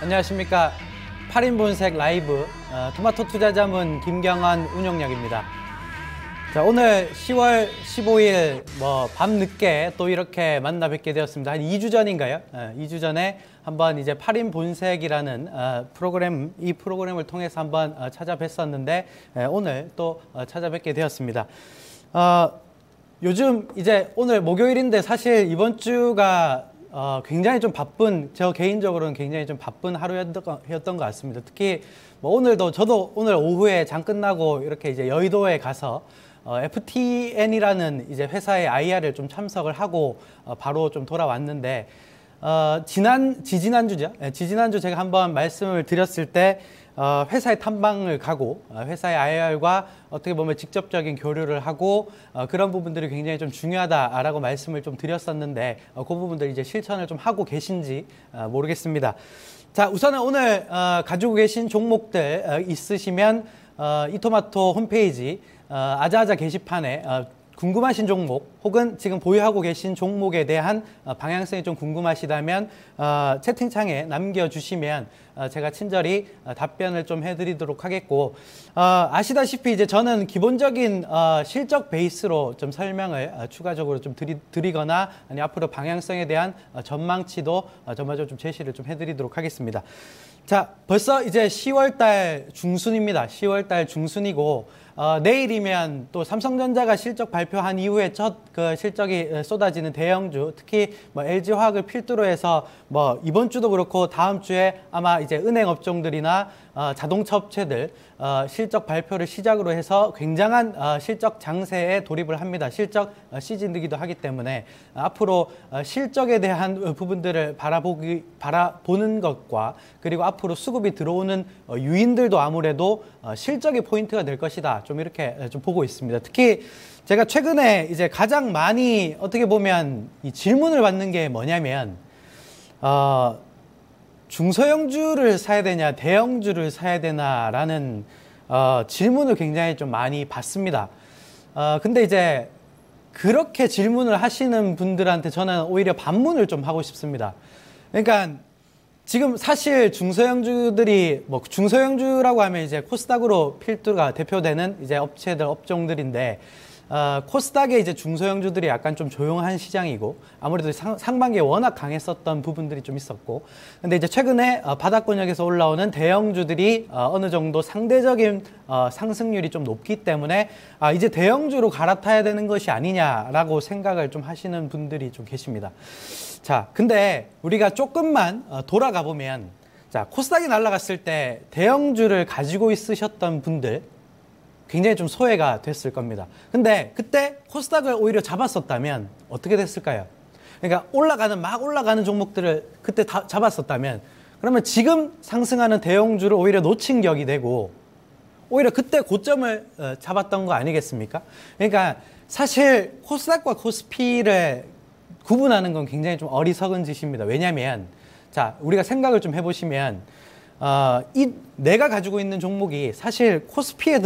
안녕하십니까. 8인 본색 라이브 토마토 투자자문 김경환 운용약입니다. 자, 오늘 10월 15일 밤늦게 또 이렇게 만나 뵙게 되었습니다. 한 2주 전인가요? 2주 전에 한번 이제 8인 본색이라는 이 프로그램을 통해서 한번 찾아뵀었는데 오늘 또 찾아뵙게 되었습니다. 요즘 이제 오늘 목요일인데 사실 이번 주가 굉장히 좀 바쁜, 저 개인적으로는 굉장히 좀 바쁜 하루였던 것 같습니다. 특히 오늘도 저도 오늘 오후에 장 끝나고 이렇게 이제 여의도에 가서 FTN이라는 이제 회사의 IR을 좀 참석을 하고 바로 좀 돌아왔는데 지지난주죠. 지지난주 제가 한번 말씀을 드렸을 때 회사에 탐방을 가고 회사의 IR과 어떻게 보면 직접적인 교류를 하고 그런 부분들이 굉장히 좀 중요하다라고 말씀을 좀 드렸었는데 그 부분들 이제 실천을 좀 하고 계신지 모르겠습니다. 자, 우선은 오늘 가지고 계신 종목들 있으시면 이토마토 홈페이지 아자아자 게시판에 궁금하신 종목 혹은 지금 보유하고 계신 종목에 대한 방향성이 좀 궁금하시다면 채팅창에 남겨주시면 제가 친절히 답변을 좀 해드리도록 하겠고 아시다시피 이제 저는 기본적인 실적 베이스로 좀 설명을 추가적으로 좀 드리거나 아니 앞으로 방향성에 대한 전망치도 전반적으로 좀 제시를 좀 해드리도록 하겠습니다. 자, 벌써 이제 10월달 중순입니다. 10월달 중순이고 내일이면 또 삼성전자가 실적 발표한 이후에 첫 그 실적이 쏟아지는 대형주, 특히 LG화학을 필두로 해서 이번 주도 그렇고 다음 주에 아마 이제 은행 업종들이나 자동차 업체들 실적 발표를 시작으로 해서 굉장한 실적 장세에 돌입을 합니다. 실적 시즌이기도 하기 때문에 앞으로 실적에 대한 부분들을 바라보는 것과 그리고 앞으로 수급이 들어오는 유인들도 아무래도 실적이 포인트가 될 것이다. 좀 이렇게 좀 보고 있습니다. 특히 제가 최근에 이제 가장 많이 어떻게 보면 이 질문을 받는 게 뭐냐면 중소형주를 사야 되냐 대형주를 사야 되나라는 질문을 굉장히 좀 많이 받습니다. 근데 이제 그렇게 질문을 하시는 분들한테 저는 오히려 반문을 좀 하고 싶습니다. 그러니까 지금 사실 중소형주들이 중소형주라고 하면 이제 코스닥으로 필두가 대표되는 이제 업체들 업종들인데 코스닥의 이제 중소형주들이 약간 좀 조용한 시장이고 아무래도 상반기에 워낙 강했었던 부분들이 좀 있었고 근데 이제 최근에 바닥권역에서 올라오는 대형주들이 어느 정도 상대적인 상승률이 좀 높기 때문에 이제 대형주로 갈아타야 되는 것이 아니냐라고 생각을 좀 하시는 분들이 좀 계십니다. 자, 근데 우리가 조금만 돌아가 보면 자, 코스닥이 날아갔을 때 대형주를 가지고 있으셨던 분들 굉장히 좀 소외가 됐을 겁니다. 근데 그때 코스닥을 오히려 잡았었다면 어떻게 됐을까요? 그러니까 막 올라가는 종목들을 그때 다 잡았었다면 그러면 지금 상승하는 대형주를 오히려 놓친 격이 되고 오히려 그때 고점을 잡았던 거 아니겠습니까? 그러니까 사실 코스닥과 코스피를 구분하는 건 굉장히 좀 어리석은 짓입니다. 왜냐하면 자, 우리가 생각을 좀 해보시면 내가 가지고 있는 종목이 사실 코스피에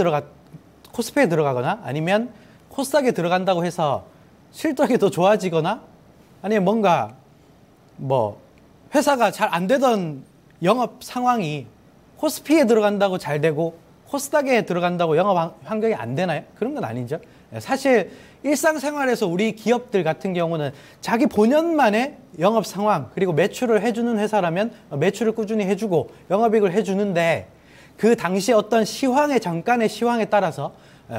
들어가거나 아니면 코스닥에 들어간다고 해서 실적이 더 좋아지거나 아니면 뭔가 회사가 잘 안 되던 영업 상황이 코스피에 들어간다고 잘 되고 코스닥에 들어간다고 영업 환경이 안 되나요? 그런 건 아니죠. 사실 일상생활에서 우리 기업들 같은 경우는 자기 본연만의 영업 상황 그리고 매출을 해주는 회사라면 매출을 꾸준히 해주고 영업이익을 해주는데 그 당시 어떤 잠깐의 시황에 따라서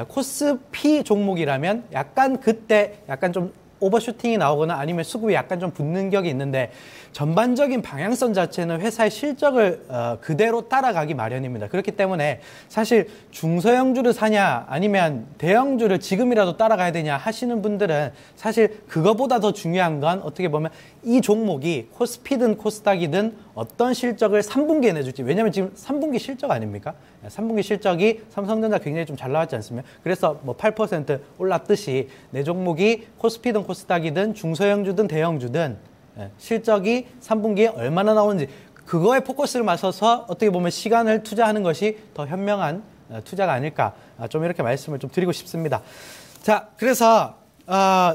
코스피 종목이라면 약간 그때 약간 좀 오버슈팅이 나오거나 아니면 수급이 약간 좀 붙는 격이 있는데 전반적인 방향성 자체는 회사의 실적을 그대로 따라가기 마련입니다. 그렇기 때문에 사실 중소형주를 사냐 아니면 대형주를 지금이라도 따라가야 되냐 하시는 분들은 사실 그거보다 더 중요한 건 어떻게 보면 이 종목이 코스피든 코스닥이든 어떤 실적을 3분기에 내줄지. 왜냐하면 지금 3분기 실적 아닙니까? 3분기 실적이 삼성전자 굉장히 좀 잘 나왔지 않습니까? 그래서 8% 올랐듯이 내 종목이 코스피든 코스닥이든 중소형주든 대형주든 실적이 3분기에 얼마나 나오는지 그거에 포커스를 맞춰서 어떻게 보면 시간을 투자하는 것이 더 현명한 투자가 아닐까 좀 이렇게 말씀을 좀 드리고 싶습니다. 자, 그래서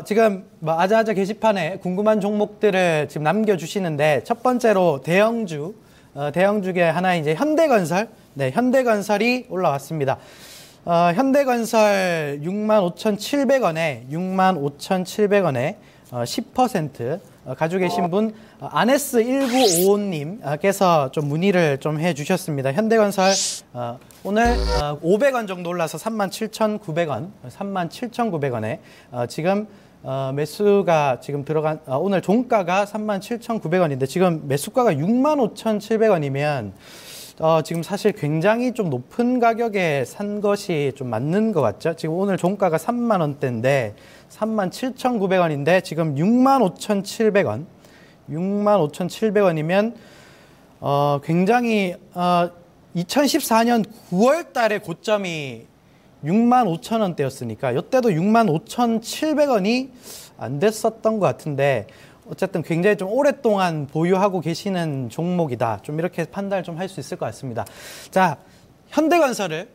지금 아자아자 게시판에 궁금한 종목들을 지금 남겨주시는데 첫 번째로 대형주 대형 중에 하나 이제 현대건설, 네, 현대건설이 올라왔습니다. 현대건설 65,700원에 10% 가지고 계신 분 아네스1955님께서 좀 문의를 좀 해주셨습니다. 현대건설 오늘 500원 정도 올라서 37,900원, 37,900원에 지금 매수가 지금 들어간 오늘 종가가 37,900원인데 지금 매수가가 65,700원이면 지금 사실 굉장히 좀 높은 가격에 산 것이 좀 맞는 것 같죠? 지금 오늘 종가가 3만 원대인데 37,900원인데 지금 65,700원, 65,700원이면 굉장히 2014년 9월 달에 고점이 65,000원대였으니까 이때도 65,700원이 안 됐었던 것 같은데 어쨌든 굉장히 좀 오랫동안 보유하고 계시는 종목이다. 좀 이렇게 판단을 좀 할 수 있을 것 같습니다. 자, 현대건설을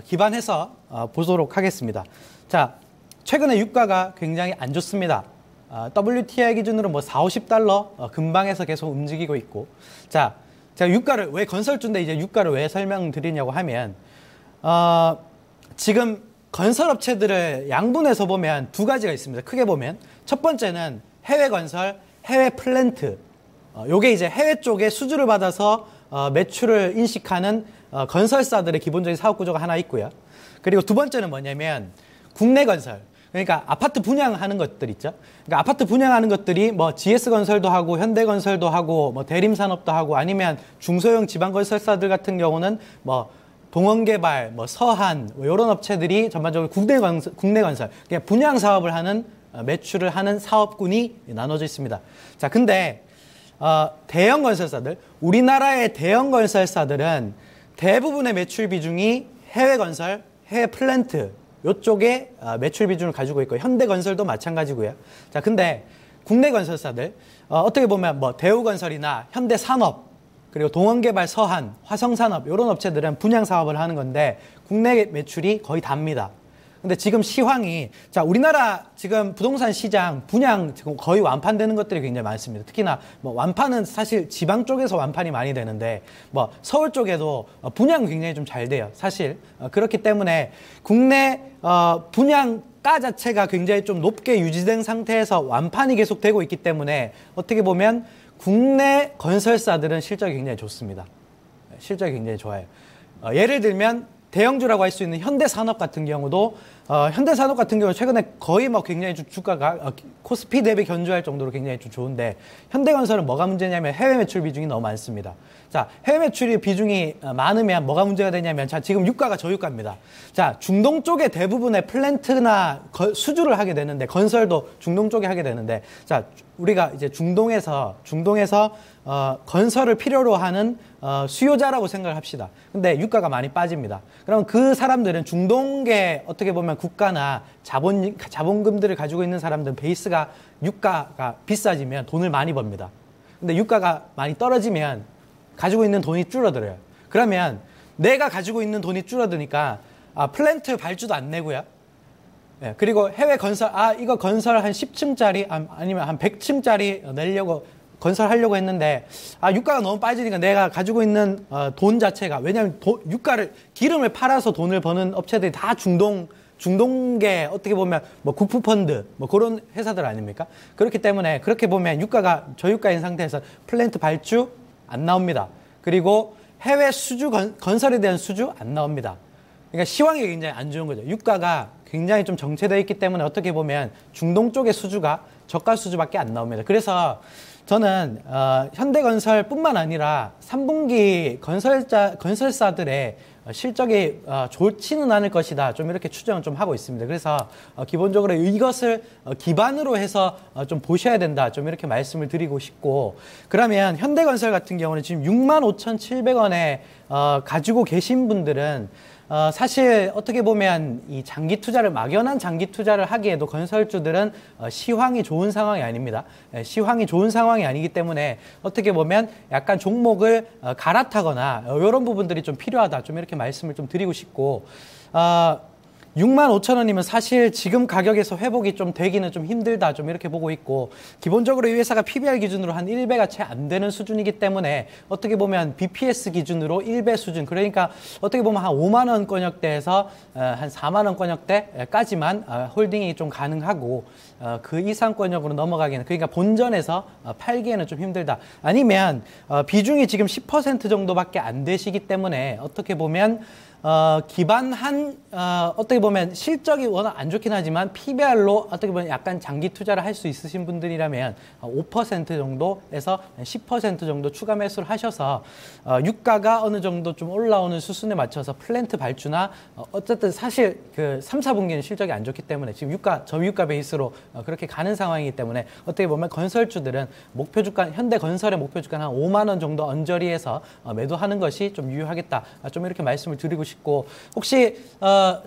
기반해서 보도록 하겠습니다. 자, 최근에 유가가 굉장히 안 좋습니다. WTI 기준으로 뭐 4, 50달러 근방에서 계속 움직이고 있고. 자, 제가 유가를 왜 건설주인데 이제 유가를 왜 설명드리냐고 하면 지금 건설업체들을 양분해서 보면 두 가지가 있습니다. 크게 보면 첫 번째는 해외 건설, 해외 플랜트. 요게 이제 해외 쪽에 수주를 받아서 매출을 인식하는 건설사들의 기본적인 사업 구조가 하나 있고요. 그리고 두 번째는 뭐냐면 국내 건설. 그러니까 아파트 분양하는 것들 있죠. 그러니까 아파트 분양하는 것들이 뭐 GS건설도 하고 현대건설도 하고 뭐 대림산업도 하고 아니면 중소형 지방건설사들 같은 경우는 뭐 동원개발, 뭐 서한 뭐 이런 업체들이 전반적으로 국내 건설, 그냥 분양 사업을 하는 매출을 하는 사업군이 나눠져 있습니다. 자, 근데 대형 건설사들, 우리나라의 대형 건설사들은 대부분의 매출 비중이 해외 건설, 해외 플랜트 이쪽에 매출 비중을 가지고 있고 현대건설도 마찬가지고요. 자, 근데 국내 건설사들 어떻게 보면 뭐 대우건설이나 현대산업 그리고 동원개발, 서한, 화성산업 이런 업체들은 분양 사업을 하는 건데 국내 매출이 거의 답니다. 근데 지금 시황이 자 우리나라 지금 부동산 시장 분양 지금 거의 완판되는 것들이 굉장히 많습니다. 특히나 뭐 완판은 사실 지방 쪽에서 완판이 많이 되는데 뭐 서울 쪽에도 분양 굉장히 좀 잘 돼요. 사실 그렇기 때문에 국내 분양가 자체가 굉장히 좀 높게 유지된 상태에서 완판이 계속되고 있기 때문에 어떻게 보면 국내 건설사들은 실적이 굉장히 좋습니다. 실적이 굉장히 좋아요. 예를 들면 대형주라고 할 수 있는 현대산업 같은 경우도 현대산업 같은 경우 최근에 거의 뭐 굉장히 좀 주가가 코스피 대비 견주할 정도로 굉장히 좀 좋은데 현대건설은 뭐가 문제냐면 해외 매출 비중이 너무 많습니다. 자, 해외 매출이 비중이 많으면 뭐가 문제가 되냐면 자, 지금 유가가 저유가입니다. 자, 중동 쪽에 대부분의 플랜트나 수주를 하게 되는데 건설도 중동 쪽에 하게 되는데 자, 우리가 이제 중동에서 건설을 필요로 하는 수요자라고 생각을 합시다. 근데 유가가 많이 빠집니다. 그럼 그 사람들은 중동계 어떻게 보면 국가나 자본금들을 가지고 있는 사람들은 베이스가 유가가 비싸지면 돈을 많이 법니다. 근데 유가가 많이 떨어지면 가지고 있는 돈이 줄어들어요. 그러면 내가 가지고 있는 돈이 줄어드니까 플랜트 발주도 안 내고요. 예, 그리고 해외 건설, 이거 건설 한 10층짜리 아니면 한 100층짜리 내려고 건설하려고 했는데 유가가 너무 빠지니까 내가 가지고 있는 돈 자체가 왜냐하면 기름을 팔아서 돈을 버는 업체들이 다 중동계 어떻게 보면 뭐 국부펀드 뭐 그런 회사들 아닙니까? 그렇기 때문에 그렇게 보면 유가가 저유가인 상태에서 플랜트 발주 안 나옵니다. 그리고 해외 수주 건설에 대한 수주 안 나옵니다. 그러니까 시황이 굉장히 안 좋은 거죠. 유가가 굉장히 좀 정체되어 있기 때문에 어떻게 보면 중동 쪽의 수주가 저가 수주밖에 안 나옵니다. 그래서 저는 현대건설뿐만 아니라 3분기 건설사들의 실적이 좋지는 않을 것이다. 좀 이렇게 추정을 좀 하고 있습니다. 그래서 기본적으로 이것을 기반으로 해서 좀 보셔야 된다. 좀 이렇게 말씀을 드리고 싶고 그러면 현대건설 같은 경우는 지금 65,700원에 가지고 계신 분들은 사실 어떻게 보면 이 장기 투자를 막연한 장기 투자를 하기에도 건설주들은 시황이 좋은 상황이 아닙니다. 시황이 좋은 상황이 아니기 때문에 어떻게 보면 약간 종목을 갈아타거나 이런 부분들이 좀 필요하다. 좀 이렇게 말씀을 좀 드리고 싶고 65,000원이면 사실 지금 가격에서 회복이 좀 되기는 좀 힘들다, 좀 이렇게 보고 있고, 기본적으로 이 회사가 PBR 기준으로 한 1배가 채 안 되는 수준이기 때문에 어떻게 보면 BPS 기준으로 1배 수준, 그러니까 어떻게 보면 한 5만 원권역대에서 한 4만 원권역대까지만 홀딩이 좀 가능하고, 그 이상권역으로 넘어가기는, 그러니까 본전에서 팔기에는 좀 힘들다. 아니면 비중이 지금 10% 정도밖에 안 되시기 때문에 어떻게 보면 기반한, 어떻게 보면 실적이 워낙 안 좋긴 하지만 PBR로 어떻게 보면 약간 장기 투자를 할 수 있으신 분들이라면 5% 정도에서 10% 정도 추가 매수를 하셔서 유가가 어느 정도 좀 올라오는 수순에 맞춰서 플랜트 발주나 어쨌든 사실 그 3, 4분기는 실적이 안 좋기 때문에 지금 저유가 베이스로 그렇게 가는 상황이기 때문에 어떻게 보면 건설주들은 목표 주가, 현대건설의 목표 주가는 한 5만 원 정도 언저리에서 매도하는 것이 좀 유효하겠다. 좀 이렇게 말씀을 드리고 싶고, 혹시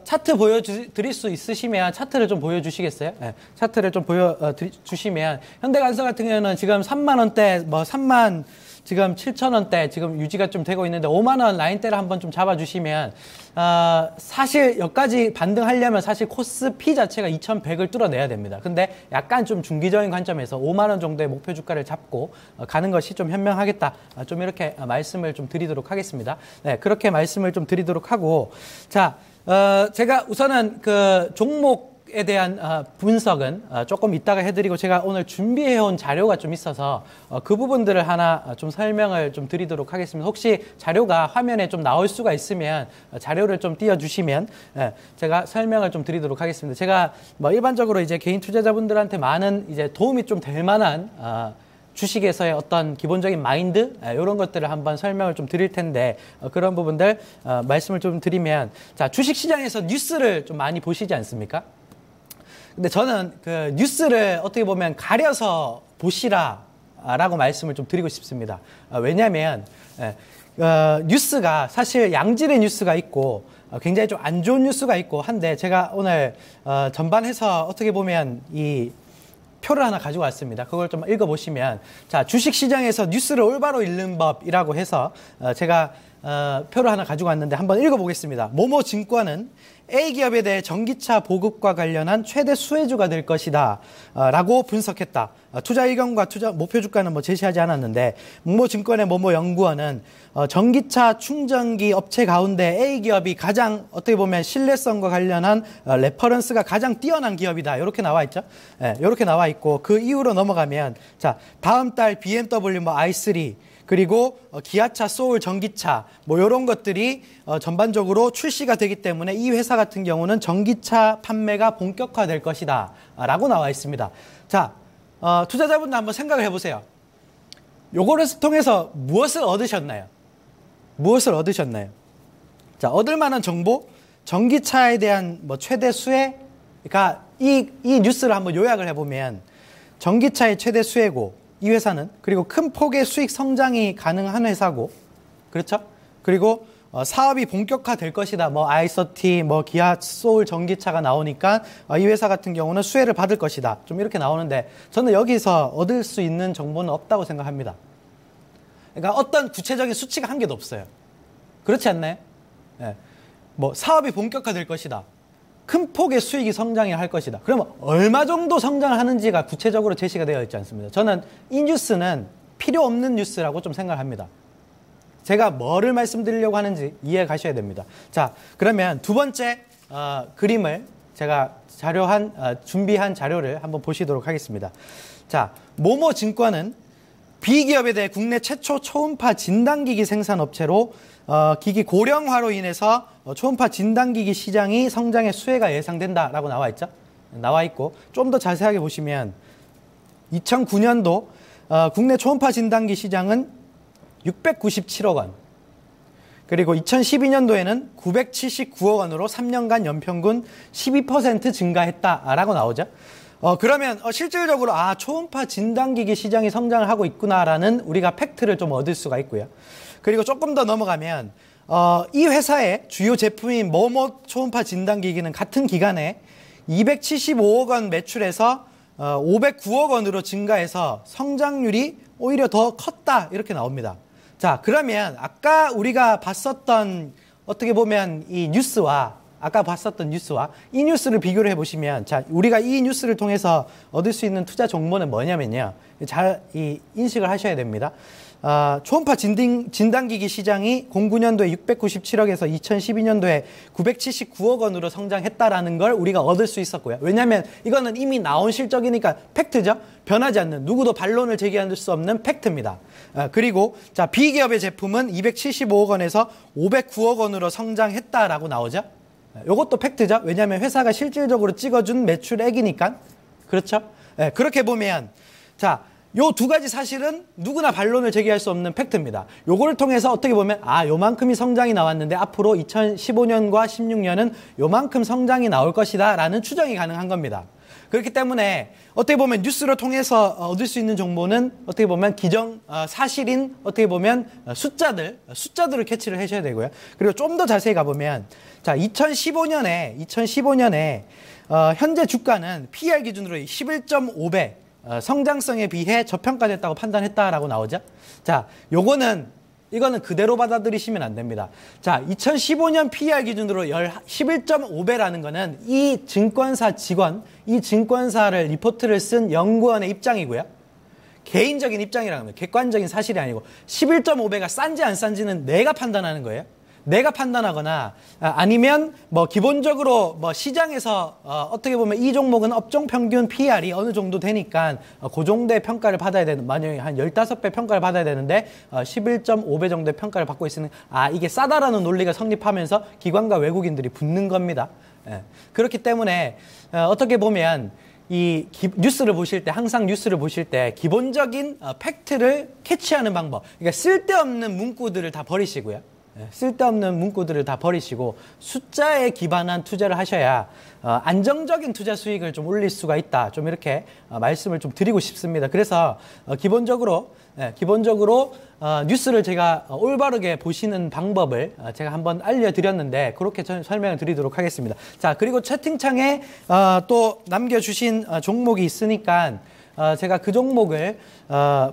차트 보여드릴 수 있으시면 차트를 좀 보여주시겠어요? 네, 차트를 좀 보여주시면 현대건설 같은 경우는 지금 3만 원대, 뭐 3만 지금 7,000원대 지금 유지가 좀 되고 있는데 5만 원 라인대를 한번 좀 잡아주시면 사실 여기까지 반등하려면 사실 코스피 자체가 2,100을 뚫어내야 됩니다. 근데 약간 좀 중기적인 관점에서 5만 원 정도의 목표 주가를 잡고 가는 것이 좀 현명하겠다. 좀 이렇게 말씀을 좀 드리도록 하겠습니다. 네, 그렇게 말씀을 좀 드리도록 하고, 자, 제가 우선은 그 종목에 대한 분석은 조금 이따가 해드리고, 제가 오늘 준비해온 자료가 좀 있어서 그 부분들을 하나 좀 설명을 좀 드리도록 하겠습니다. 혹시 자료가 화면에 좀 나올 수가 있으면 자료를 좀 띄워주시면 제가 설명을 좀 드리도록 하겠습니다. 제가 뭐 일반적으로 이제 개인 투자자분들한테 많은 이제 도움이 좀 될 만한 주식에서의 어떤 기본적인 마인드, 이런 것들을 한번 설명을 좀 드릴 텐데, 그런 부분들 말씀을 좀 드리면, 자, 주식시장에서 뉴스를 좀 많이 보시지 않습니까? 근데 저는 그 뉴스를 어떻게 보면 가려서 보시라라고 말씀을 좀 드리고 싶습니다. 왜냐하면 뉴스가 사실 양질의 뉴스가 있고 굉장히 좀 안 좋은 뉴스가 있고 한데, 제가 오늘 전반해서 어떻게 보면 이 표를 하나 가지고 왔습니다. 그걸 좀 읽어보시면, 자, 주식시장에서 뉴스를 올바로 읽는 법이라고 해서 제가 표를 하나 가지고 왔는데 한번 읽어보겠습니다. 모모증권은 A기업에 대해 전기차 보급과 관련한 최대 수혜주가 될 것이다 라고 분석했다. 투자 의견과 투자 목표 주가는 뭐 제시하지 않았는데, 모모증권의 모모연구원은 전기차 충전기 업체 가운데 A기업이 가장 어떻게 보면 신뢰성과 관련한 레퍼런스가 가장 뛰어난 기업이다. 이렇게 나와 있죠. 이렇게 나와 있고, 그 이후로 넘어가면, 자, 다음 달 BMW 뭐 i3 그리고 기아차, 소울, 전기차 뭐 이런 것들이 전반적으로 출시가 되기 때문에 이 회사 같은 경우는 전기차 판매가 본격화될 것이다 라고 나와 있습니다. 자, 투자자분들 한번 생각을 해보세요. 요거를 통해서 무엇을 얻으셨나요? 무엇을 얻으셨나요? 자, 얻을 만한 정보, 전기차에 대한 뭐 최대 수혜, 그러니까 이 뉴스를 한번 요약을 해보면, 전기차의 최대 수혜고, 이 회사는, 그리고 큰 폭의 수익 성장이 가능한 회사고, 그렇죠? 그리고 사업이 본격화될 것이다. 뭐 i30, 뭐 기아, 소울 전기차가 나오니까 이 회사 같은 경우는 수혜를 받을 것이다. 좀 이렇게 나오는데, 저는 여기서 얻을 수 있는 정보는 없다고 생각합니다. 그러니까 어떤 구체적인 수치가 한 개도 없어요. 그렇지 않나요? 네. 뭐 사업이 본격화될 것이다. 큰 폭의 수익이 성장을 할 것이다. 그러면 얼마 정도 성장을 하는지가 구체적으로 제시가 되어 있지 않습니다. 저는 이 뉴스는 필요 없는 뉴스라고 좀 생각을 합니다. 제가 뭐를 말씀드리려고 하는지 이해 가셔야 됩니다. 자, 그러면 두 번째 그림을 제가 준비한 자료를 한번 보시도록 하겠습니다. 자, 모모증권은 B기업에 대해 국내 최초 초음파 진단기기 생산업체로 기기 고령화로 인해서 초음파 진단기기 시장이 성장의 수혜가 예상된다라고 나와 있죠. 나와 있고, 좀 더 자세하게 보시면 2009년도 국내 초음파 진단기 시장은 697억 원, 그리고 2012년도에는 979억 원으로 3년간 연평균 12% 증가했다라고 나오죠. 그러면 실질적으로 초음파 진단기기 시장이 성장을 하고 있구나라는 우리가 팩트를 좀 얻을 수가 있고요. 그리고 조금 더 넘어가면 이 회사의 주요 제품인 모모 초음파 진단기기는 같은 기간에 275억 원 매출에서 509억 원으로 증가해서 성장률이 오히려 더 컸다, 이렇게 나옵니다. 자, 그러면 아까 우리가 봤었던 어떻게 보면 이 뉴스와 아까 봤었던 뉴스와 이 뉴스를 비교를 해보시면, 자, 우리가 이 뉴스를 통해서 얻을 수 있는 투자 정보는 뭐냐면요. 잘 인식을 하셔야 됩니다. 초음파 진단기기 시장이 09년도에 697억에서 2012년도에 979억 원으로 성장했다라는 걸 우리가 얻을 수 있었고요. 왜냐하면 이거는 이미 나온 실적이니까 팩트죠. 변하지 않는, 누구도 반론을 제기할 수 없는 팩트입니다. 그리고 자, B기업의 제품은 275억 원에서 509억 원으로 성장했다라고 나오죠. 이것도 팩트죠. 왜냐하면 회사가 실질적으로 찍어준 매출액이니까. 그렇죠? 그렇게 보면, 자, 요 두 가지 사실은 누구나 반론을 제기할 수 없는 팩트입니다. 요거를 통해서 어떻게 보면, 요만큼이 성장이 나왔는데 앞으로 2015년과 16년은 요만큼 성장이 나올 것이다 라는 추정이 가능한 겁니다. 그렇기 때문에 어떻게 보면 뉴스를 통해서 얻을 수 있는 정보는 어떻게 보면 사실인 어떻게 보면 숫자들을 캐치를 하셔야 되고요. 그리고 좀 더 자세히 가보면, 자, 2015년에 현재 주가는 PER 기준으로 11.5배, 성장성에 비해 저평가됐다고 판단했다라고 나오죠. 자, 이거는 그대로 받아들이시면 안 됩니다. 자, 2015년 PER 기준으로 11.5배라는 거는 이 증권사를 리포트를 쓴 연구원의 입장이고요. 개인적인 입장이라는 거예요. 객관적인 사실이 아니고, 11.5배가 싼지 안 싼지는 내가 판단하는 거예요. 내가 판단하거나 아니면 뭐 기본적으로 뭐 시장에서 어떻게 보면 이 종목은 업종 평균 PER이 어느 정도 되니까 그 정도의 평가를 받아야 되는, 만약에 한 15배 평가를 받아야 되는데 11.5배 정도의 평가를 받고 있으면 이게 싸다라는 논리가 성립하면서 기관과 외국인들이 붙는 겁니다. 그렇기 때문에 어떻게 보면 뉴스를 보실 때, 항상 뉴스를 보실 때 기본적인 팩트를 캐치하는 방법, 그러니까 쓸데없는 문구들을 다 버리시고요. 쓸데없는 문구들을 다 버리시고 숫자에 기반한 투자를 하셔야 안정적인 투자 수익을 좀 올릴 수가 있다. 좀 이렇게 말씀을 좀 드리고 싶습니다. 그래서 기본적으로 뉴스를 제가 올바르게 보시는 방법을 제가 한번 알려드렸는데, 그렇게 설명을 드리도록 하겠습니다. 자, 그리고 채팅창에 또 남겨주신 종목이 있으니까 제가 그 종목을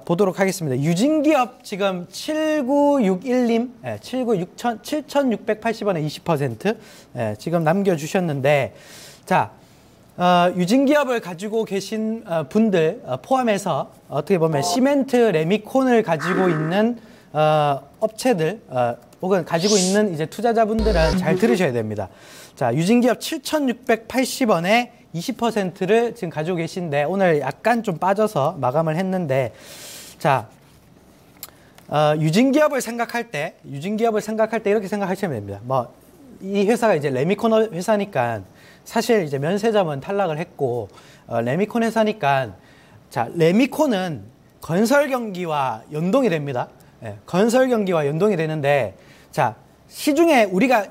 보도록 하겠습니다. 유진기업 지금 7961님, 7,680원에 20%, 지금 남겨주셨는데, 자, 유진기업을 가지고 계신 분들 포함해서 어떻게 보면 시멘트, 레미콘을 가지고 있는 업체들, 혹은 가지고 있는 이제 투자자분들은 잘 들으셔야 됩니다. 자, 유진기업 7,680원에 20%를 지금 가지고 계신데, 오늘 약간 좀 빠져서 마감을 했는데, 자, 유진기업을 생각할 때 이렇게 생각하시면 됩니다. 뭐, 이 회사가 이제 레미콘 회사니까, 사실 이제 면세점은 탈락을 했고, 레미콘 회사니까, 자, 레미콘은 건설 경기와 연동이 됩니다. 건설 경기와 연동이 되는데, 자, 시중에 우리가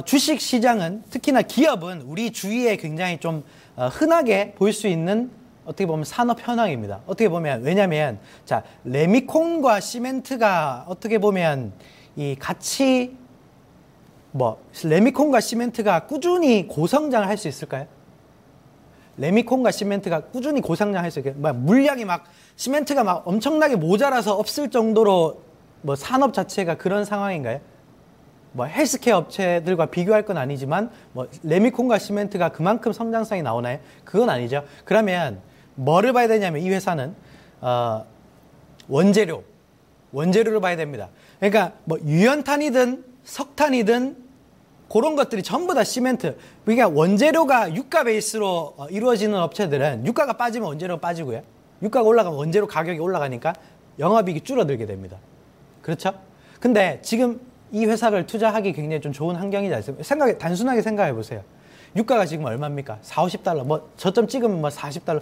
주식 시장은, 특히나 기업은 우리 주위에 굉장히 좀 흔하게 볼 수 있는 어떻게 보면 산업 현황입니다. 어떻게 보면, 왜냐면, 자, 레미콘과 시멘트가 어떻게 보면 레미콘과 시멘트가 꾸준히 고성장을 할 수 있을까요? 레미콘과 시멘트가 꾸준히 고성장할 수 있을까요? 물량이 시멘트가 엄청나게 모자라서 없을 정도로 산업 자체가 그런 상황인가요? 헬스케어 업체들과 비교할 건 아니지만, 레미콘과 시멘트가 그만큼 성장성이 나오나요? 그건 아니죠. 그러면, 뭐를 봐야 되냐면, 이 회사는, 원재료를 봐야 됩니다. 그러니까, 유연탄이든, 석탄이든, 그런 것들이 전부 다 시멘트. 그러니까 원재료가 유가 베이스로 이루어지는 업체들은 유가가 빠지면 원재료가 빠지고요. 유가가 올라가면 원재료 가격이 올라가니까 영업이익이 줄어들게 됩니다. 그렇죠? 근데 지금 이 회사를 투자하기 굉장히 좀 좋은 환경이지 않습니까? 단순하게 생각해 보세요. 유가가 지금 얼마입니까? 40~50달러. 저점 찍으면 40달러.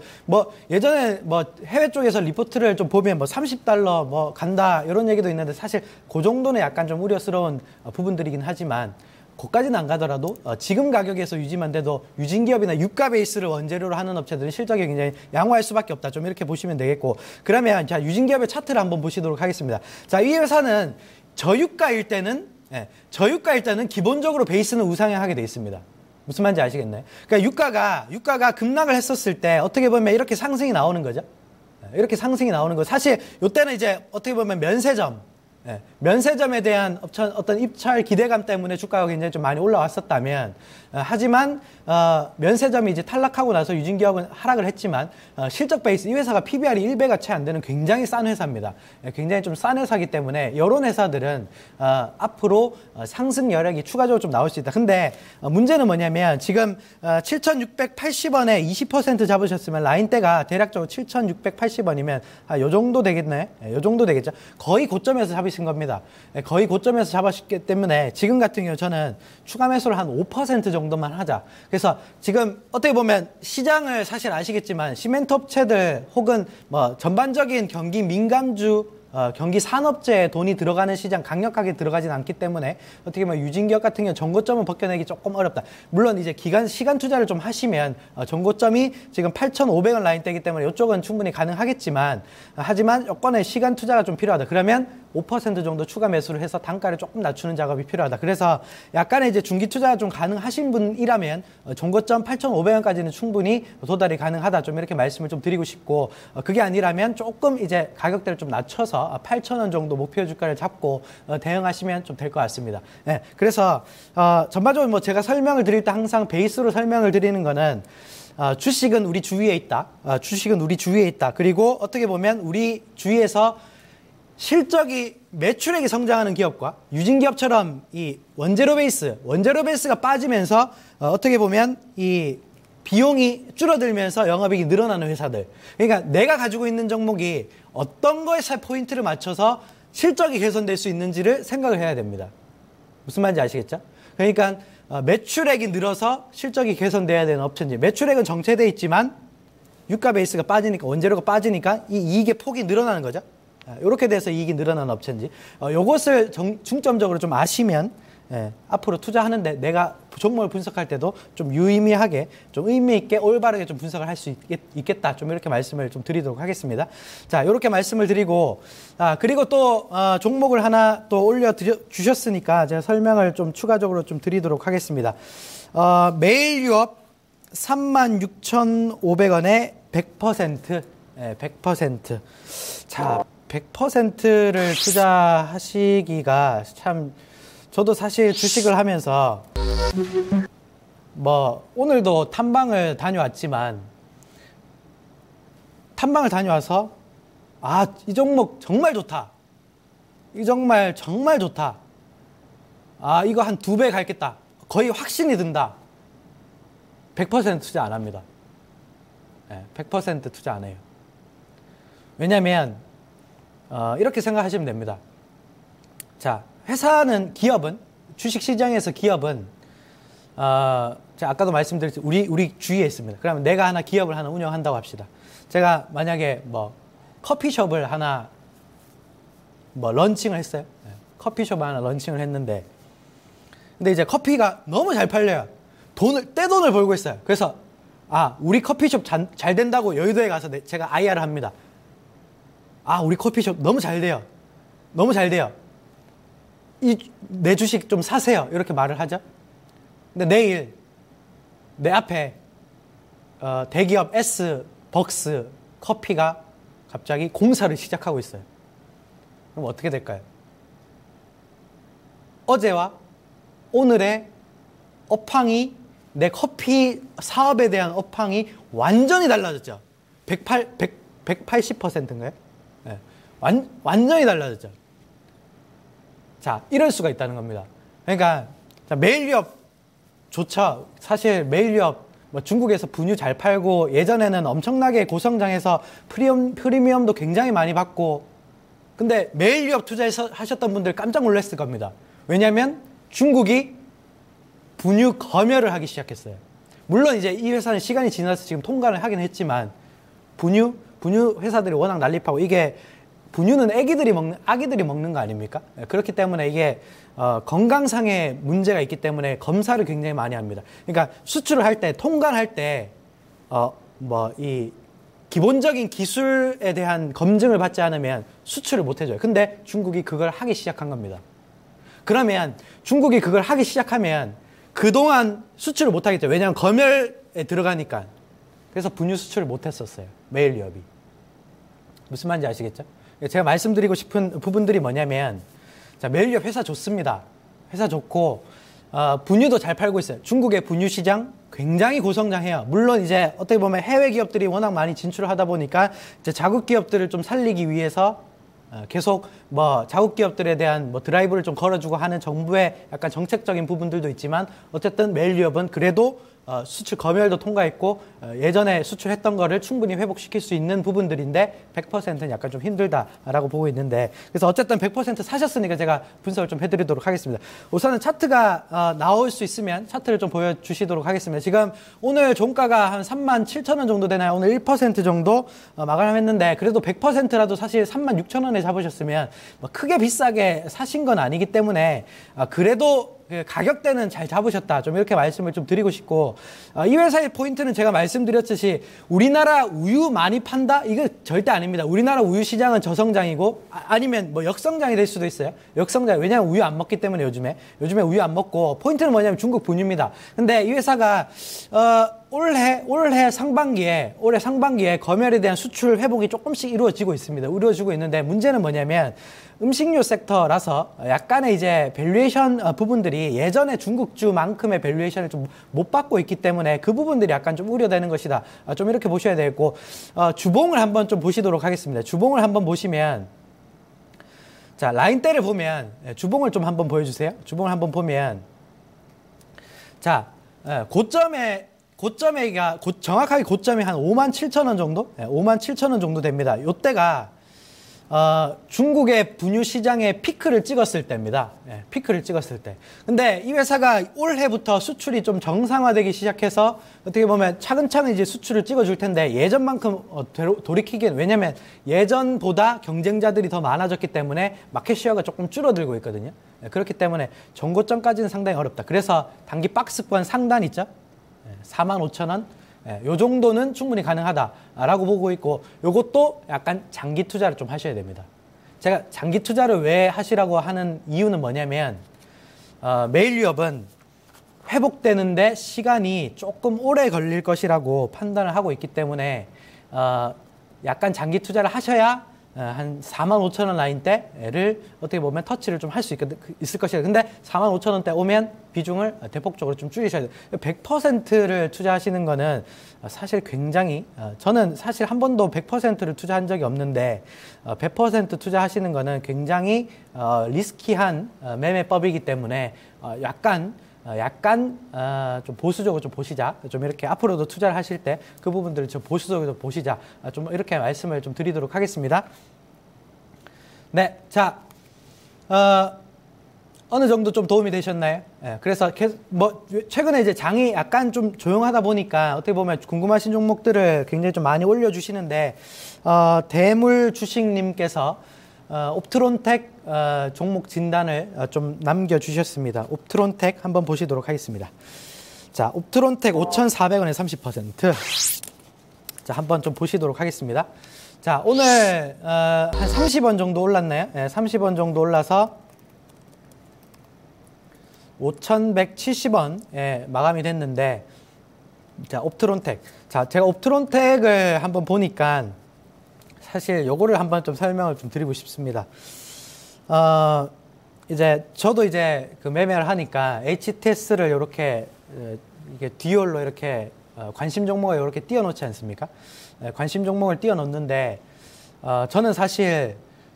예전에 해외 쪽에서 리포트를 좀 보면 30달러 간다, 이런 얘기도 있는데, 사실 그 정도는 약간 좀 우려스러운 부분들이긴 하지만, 거기까지는 안 가더라도 지금 가격에서 유지만 돼도 유진기업이나 유가 베이스를 원재료로 하는 업체들은 실적이 굉장히 양호할 수밖에 없다. 좀 이렇게 보시면 되겠고, 그러면 자, 유진기업의 차트를 한번 보시도록 하겠습니다. 자, 이 회사는 저유가일 때는 기본적으로 베이스는 우상향하게 돼 있습니다. 무슨 말인지 아시겠나요? 그러니까 유가가 급락을 했었을 때 어떻게 보면 이렇게 상승이 나오는 거죠. 이렇게 상승이 나오는 거. 사실 이때는 이제 어떻게 보면 면세점, 면세점에 대한 어떤 입찰 기대감 때문에 주가가 굉장히 좀 많이 올라왔었다면, 하지만 면세점이 이제 탈락하고 나서 유진기업은 하락을 했지만, 실적 베이스, 이 회사가 PBR이 1배가 채 안 되는 굉장히 싼 회사입니다. 굉장히 좀 싼 회사이기 때문에 이런 회사들은 앞으로 상승 여력이 추가적으로 좀 나올 수 있다. 근데 문제는 뭐냐면 지금 7,680원에 20% 잡으셨으면 라인대가 대략적으로 7,680원이면 요 정도 되겠네. 요 정도 되겠죠. 거의 고점에서 잡으신 겁니다. 거의 고점에서 잡았기 때문에 지금 같은 경우 저는 추가 매수를 한 5% 정도만 하자. 그래서 지금 어떻게 보면 시장을 사실 아시겠지만 시멘트 업체들 혹은 뭐 전반적인 경기 민감주 경기 산업재에 돈이 들어가는 시장 강력하게 들어가진 않기 때문에 어떻게 보면 유진기업 같은 경우 전고점을 벗겨내기 조금 어렵다. 물론 이제 시간 투자를 좀 하시면 전고점이 지금 8,500원 라인대이기 때문에 이쪽은 충분히 가능하겠지만 하지만 여건에 시간 투자가 좀 필요하다. 그러면 5% 정도 추가 매수를 해서 단가를 조금 낮추는 작업이 필요하다. 그래서 약간의 이제 중기 투자가 좀 가능하신 분이라면 전고점 8,500원까지는 충분히 도달이 가능하다. 좀 이렇게 말씀을 좀 드리고 싶고 그게 아니라면 조금 이제 가격대를 좀 낮춰서 8,000원 정도 목표 주가를 잡고 대응하시면 좀 될 것 같습니다. 네, 그래서 전반적으로 뭐 제가 설명을 드릴 때 항상 베이스로 설명을 드리는 거는 주식은 우리 주위에 있다. 주식은 우리 주위에 있다. 그리고 어떻게 보면 우리 주위에서 실적이 매출액이 성장하는 기업과 유진기업처럼 이 원재료 베이스가 빠지면서 어떻게 보면 이 비용이 줄어들면서 영업이익이 늘어나는 회사들. 그러니까 내가 가지고 있는 종목이 어떤 거에 포인트를 맞춰서 실적이 개선될 수 있는지를 생각을 해야 됩니다. 무슨 말인지 아시겠죠? 그러니까 매출액이 늘어서 실적이 개선돼야 되는 업체인지, 매출액은 정체되어 있지만 유가 베이스가 빠지니까, 원재료가 빠지니까 이 이익의 폭이 늘어나는 거죠. 이렇게 돼서 이익이 늘어나는 업체인지 요것을 중점적으로 좀 아시면 앞으로 투자하는데 내가 종목을 분석할 때도 좀 유의미하게 좀 의미 있게 올바르게 좀 분석을 할 수 있겠다. 좀 이렇게 말씀을 좀 드리도록 하겠습니다. 자, 이렇게 말씀을 드리고 그리고 또 종목을 하나 또 올려 주셨으니까 제가 설명을 좀 추가적으로 좀 드리도록 하겠습니다. 매일 유업 36,500원에 100%, 100%. 자, 100%를 투자하시기가 참, 저도 사실 주식을 하면서 뭐 오늘도 탐방을 다녀왔지만 탐방을 다녀와서 이 종목 정말 좋다. 이 정말 정말 좋다. 이거 한 2배 갈겠다. 거의 확신이 든다. 100% 투자 안 합니다. 100% 투자 안 해요. 왜냐면 이렇게 생각하시면 됩니다. 자, 회사는, 기업은, 주식시장에서 기업은 제가 아까도 말씀드렸죠. 우리 주위에 있습니다. 그러면 내가 하나 기업을 하나 운영한다고 합시다. 제가 만약에 뭐 커피숍을 하나 뭐 런칭을 했어요. 커피숍을 하나 런칭을 했는데 근데 이제 커피가 너무 잘 팔려요. 떼돈을 벌고 있어요. 그래서 우리 커피숍 잘 된다고 여의도에 가서 제가 IR을 합니다. 우리 커피숍 너무 잘 돼요. 너무 잘 돼요. 내 주식 좀 사세요. 이렇게 말을 하죠. 근데 내일 내 앞에 대기업 벅스 커피가 갑자기 공사를 시작하고 있어요. 그럼 어떻게 될까요? 어제와 오늘의 업황이, 내 커피 사업에 대한 업황이 완전히 달라졌죠. 180%인가요? 네. 완전히 달라졌죠. 자, 이럴 수가 있다는 겁니다. 그러니까 매일 유업 좋죠. 사실 매일 유업 뭐 중국에서 분유 잘 팔고 예전에는 엄청나게 고성장해서 프리미엄도 굉장히 많이 받고, 근데 매일 유업 투자해서 하셨던 분들 깜짝 놀랐을 겁니다. 왜냐하면 중국이 분유 검열을 하기 시작했어요. 물론 이제 이 회사는 시간이 지나서 지금 통과를 하긴 했지만 분유 회사들이 워낙 난립하고, 이게 분유는 아기들이 먹는 거 아닙니까? 그렇기 때문에 이게 건강상의 문제가 있기 때문에 검사를 굉장히 많이 합니다. 그러니까 수출을 할 때, 통관할 때 이 기본적인 기술에 대한 검증을 받지 않으면 수출을 못 해줘요. 근데 중국이 그걸 하기 시작한 겁니다. 그러면 중국이 그걸 하기 시작하면 그동안 수출을 못 하겠죠. 왜냐하면 검열에 들어가니까. 그래서 분유 수출을 못 했었어요. 매일 유업이. 무슨 말인지 아시겠죠? 제가 말씀드리고 싶은 부분들이 뭐냐면, 자, 메일유업 회사 좋습니다. 회사 좋고, 분유도 잘 팔고 있어요. 중국의 분유 시장 굉장히 고성장해요. 물론 이제 어떻게 보면 해외 기업들이 워낙 많이 진출을 하다 보니까 이제 자국 기업들을 좀 살리기 위해서 계속 뭐 자국 기업들에 대한 뭐 드라이브를 좀 걸어주고 하는 정부의 약간 정책적인 부분들도 있지만, 어쨌든 메일유업은 그래도 수출 검열도 통과했고 예전에 수출했던 거를 충분히 회복시킬 수 있는 부분들인데 100%는 약간 좀 힘들다라고 보고 있는데, 그래서 어쨌든 100% 사셨으니까 제가 분석을 좀 해드리도록 하겠습니다. 우선은 차트가 나올 수 있으면 차트를 좀 보여주시도록 하겠습니다. 지금 오늘 종가가 한 37,000원 정도 되나요? 오늘 1% 정도 마감했는데, 그래도 100%라도 사실 36,000원에 잡으셨으면 뭐 크게 비싸게 사신 건 아니기 때문에 그래도 가격대는 잘 잡으셨다, 좀 이렇게 말씀을 좀 드리고 싶고, 이 회사의 포인트는 제가 말씀드렸듯이 우리나라 우유 많이 판다? 이거 절대 아닙니다. 우리나라 우유 시장은 저성장이고 아니면 뭐 역성장이 될 수도 있어요. 역성장. 왜냐하면 우유 안 먹기 때문에 요즘에 우유 안 먹고, 포인트는 뭐냐면 중국 분유입니다. 근데 이 회사가 올해 상반기에 검열에 대한 수출 회복이 조금씩 이루어지고 있습니다. 이루어지고 있는데, 문제는 뭐냐면 음식료 섹터라서 약간의 이제 밸류에이션 부분들이 예전에 중국주만큼의 밸류에이션을 좀 못 받고 있기 때문에 그 부분들이 약간 좀 우려되는 것이다. 좀 이렇게 보셔야 되겠고, 주봉을 한번 좀 보시도록 하겠습니다. 주봉을 한번 보시면, 자, 라인대를 보면, 주봉을 좀 한번 보여주세요. 주봉을 한번 보면, 자, 정확하게 고점이 한 57,000원 정도? 57,000원 정도 됩니다. 요때가 중국의 분유 시장의 피크를 찍었을 때입니다. 피크를 찍었을 때. 근데 이 회사가 올해부터 수출이 좀 정상화되기 시작해서 어떻게 보면 차근차근 이제 수출을 찍어줄 텐데, 예전만큼 돌이키기엔, 왜냐면 예전보다 경쟁자들이 더 많아졌기 때문에 마켓시어가 조금 줄어들고 있거든요. 그렇기 때문에 전고점까지는 상당히 어렵다. 그래서 단기 박스권 상단 있죠? 45,000원. 요 정도는 충분히 가능하다라고 보고 있고, 요것도 약간 장기 투자를 좀 하셔야 됩니다. 제가 장기 투자를 왜 하시라고 하는 이유는 뭐냐면, 메일유업은 회복되는데 시간이 조금 오래 걸릴 것이라고 판단을 하고 있기 때문에 약간 장기 투자를 하셔야 한 45,000원 라인대를 어떻게 보면 터치를 좀 할 수 있을 것이다. 근데 45,000원대 오면 비중을 대폭적으로 좀 줄이셔야 돼요. 100%를 투자하시는 거는 사실 굉장히, 저는 사실 한 번도 100%를 투자한 적이 없는데, 100% 투자하시는 거는 굉장히 리스키한 매매법이기 때문에 약간 좀 보수적으로 좀 보시자. 좀 이렇게 앞으로도 투자를 하실 때 그 부분들을 좀 보수적으로 보시자. 좀 이렇게 말씀을 좀 드리도록 하겠습니다. 네, 자, 어느 정도 좀 도움이 되셨나요? 그래서 최근에 이제 장이 약간 좀 조용하다 보니까 어떻게 보면 궁금하신 종목들을 굉장히 좀 많이 올려주시는데, 대물 주식님께서 옵트론텍 종목 진단을 좀 남겨주셨습니다. 옵트론텍 한번 보시도록 하겠습니다. 자, 옵트론텍 5,400원에 30%. 자, 한번 좀 보시도록 하겠습니다. 자, 오늘 한 30원 정도 올랐나요? 30원 정도 올라서 5,170원에 마감이 됐는데, 자, 옵트론텍. 자, 제가 옵트론텍을 한번 보니까 사실 요거를 한번 좀 설명을 좀 드리고 싶습니다. 이제 저도 이제 그 매매를 하니까 HTS를 이렇게 이게 듀얼로 이렇게 관심 종목을 이렇게 띄워놓지 않습니까? 관심 종목을 띄워놓는데, 저는 사실